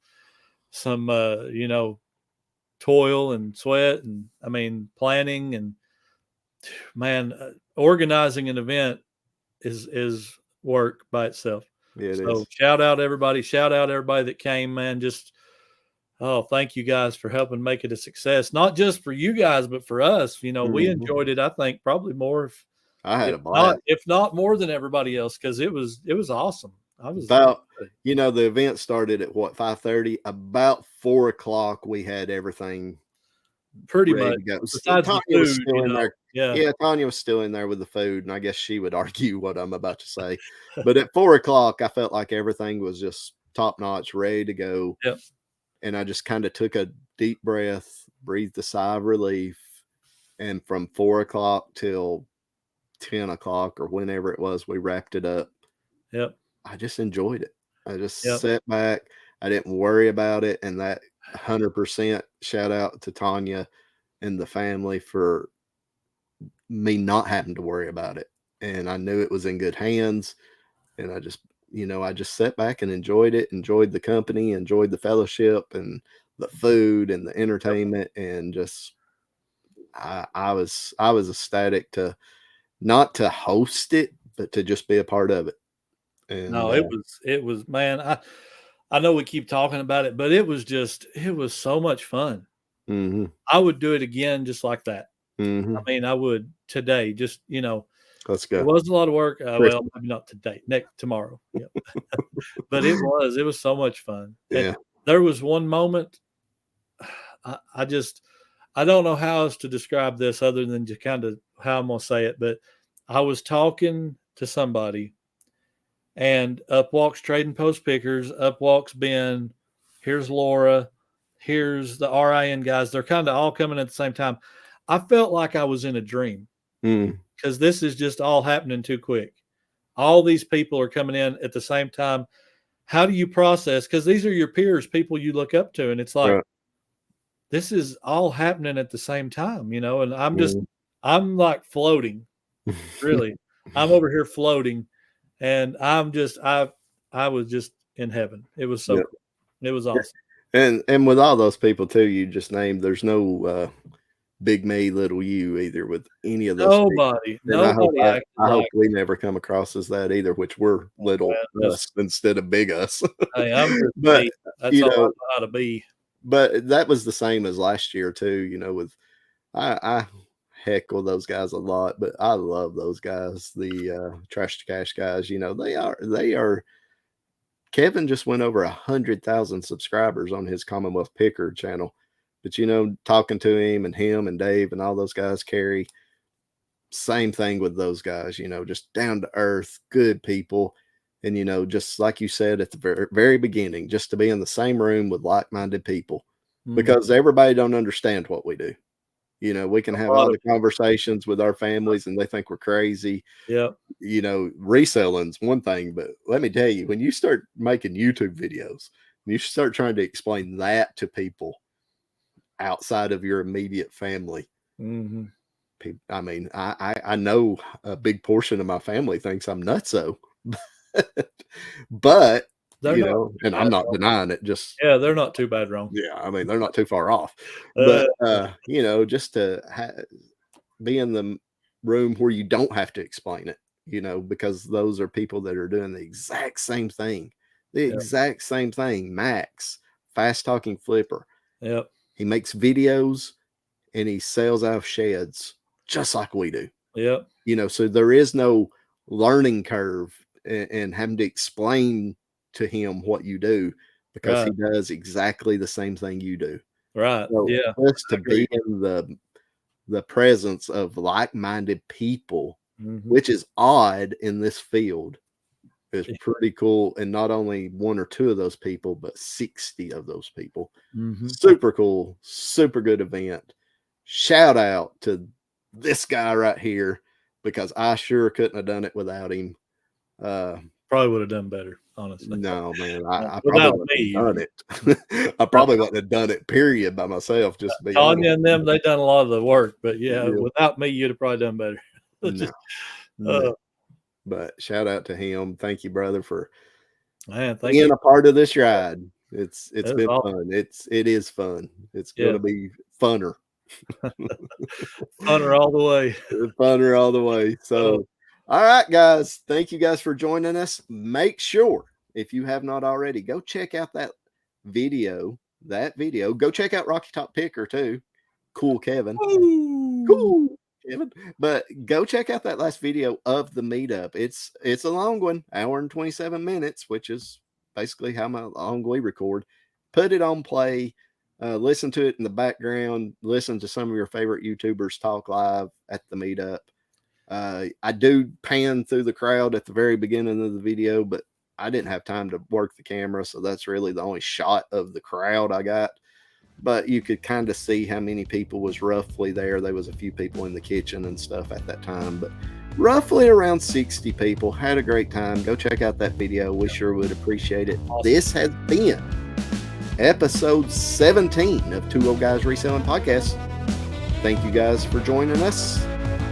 B: toil and sweat and planning and organizing an event is work by itself.
A: Yeah,
B: so shout out everybody that came, man. Just thank you guys for helping make it a success, not just for you guys but for us. We enjoyed it. I think probably more
A: I had a blast,
B: if not more than everybody else, because it was awesome.
A: The event started at 5:30. About 4:00, we had everything
B: pretty much.
A: Besides Tanya was still in there. Yeah, Tanya was still in there with the food, and I guess she would argue what I'm about to say. But at 4:00, I felt like everything was just top notch, ready to go.
B: Yep.
A: And I just kind of took a deep breath, breathed a sigh of relief, and from 4:00 till 10:00 or whenever it was, we wrapped it up.
B: Yep.
A: I just enjoyed it. I just sat back. I didn't worry about it. And that 100% shout out to Tanya and the family for me not having to worry about it. And I knew it was in good hands. And I just sat back and enjoyed it, enjoyed the company, enjoyed the fellowship and the food and the entertainment. And just, I was ecstatic to not to host it, but to just be a part of it. And
B: No, it was, man. I know we keep talking about it, but it was so much fun.
A: mm-hmm.
B: I would do it again just like that.
A: Mm-hmm.
B: I mean, I would today. Just
A: Let's go.
B: it wasn't a lot of work. Well, maybe not today. Tomorrow. Yeah. But it was so much fun.
A: Yeah.
B: And there was one moment. I don't know how else to describe this other than just kind of how I'm gonna say it. But I was talking to somebody, and up walks Trading Post Pickers. Up walks Ben. Here's Laura. Here's the RIN guys. They're kind of all coming at the same time. I felt like I was in a dream because this is just all happening too quick. All these people are coming in at the same time. How do you process? Because these are your peers, people you look up to. And it's like, this is all happening at the same time, and I'm like floating, really. I'm over here floating, and I was just in heaven. It was so cool. It was awesome.
A: And with all those people too, you just named, there's no big me, little you either with any of those.
B: Nobody.
A: I hope we never come across as that either, which we're little us instead of big us.
B: Hey, I'm just but me. That's all I know how to be.
A: But that was the same as last year too, with I heckle those guys a lot, but I love those guys, the Trash to Cash guys. They are. Kevin just went over 100,000 subscribers on his Commonwealth Picker channel. But, talking to him and Dave and all those guys, Carrie, same thing with those guys, just down to earth, good people. And, just like you said at the very, very beginning, just to be in the same room with like-minded people, because everybody don't understand what we do. We can have all the conversations with our families and they think we're crazy.
B: Yeah.
A: Reselling's one thing, but let me tell you, when you start making YouTube videos, you start trying to explain that to people outside of your immediate family. I mean, I know a big portion of my family thinks I'm nutso, but and I'm not denying it. Just
B: they're not too bad wrong.
A: Yeah, I mean, they're not too far off. But just to be in the room where you don't have to explain it, because those are people that are doing the exact same thing. Exact same thing. Max, fast talking flipper.
B: Yep.
A: He makes videos and he sells out of sheds just like we do.
B: Yep.
A: So there is no learning curve and having to explain to him what you do, because he does exactly the same thing you do.
B: Right.
A: So just to be in the presence of like-minded people, which is odd in this field, is pretty cool. And not only one or two of those people, but 60 of those people. Super cool, super good event. Shout out to this guy right here, because I sure couldn't have done it without him.
B: Probably would have done better, honestly.
A: No, man, I probably wouldn't have done it. I probably wouldn't have done it, period, by myself. Just be
B: Tanya and them, they done a lot of the work, but without me, you'd have probably done better.
A: No. But shout out to him. Thank you, brother, for
B: being
A: a part of this ride. It's been fun. It is fun. It's going to be funner.
B: Funner all the way.
A: Funner all the way. So. All right, guys. Thank you guys for joining us. Make sure, if you have not already, go check out that video. Go check out Rocky Top Picker too. Cool, Kevin.
B: Ooh.
A: Cool, Kevin. But go check out that last video of the meetup. It's a long one, 1 hour and 27 minutes, which is basically how long we record. Put it on play. Listen to it in the background. Listen to some of your favorite YouTubers talk live at the meetup. I do pan through the crowd at the very beginning of the video, but I didn't have time to work the camera, so that's really the only shot of the crowd I got. But you could kind of see how many people was roughly there. There was a few people in the kitchen and stuff at that time, but roughly around 60 people. Had a great time. Go check out that video. We sure would appreciate it. Awesome. This has been episode 17 of Two Old Guys Reselling Podcast. Thank you guys for joining us.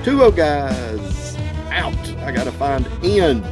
A: Two Old Guys out. I gotta find end.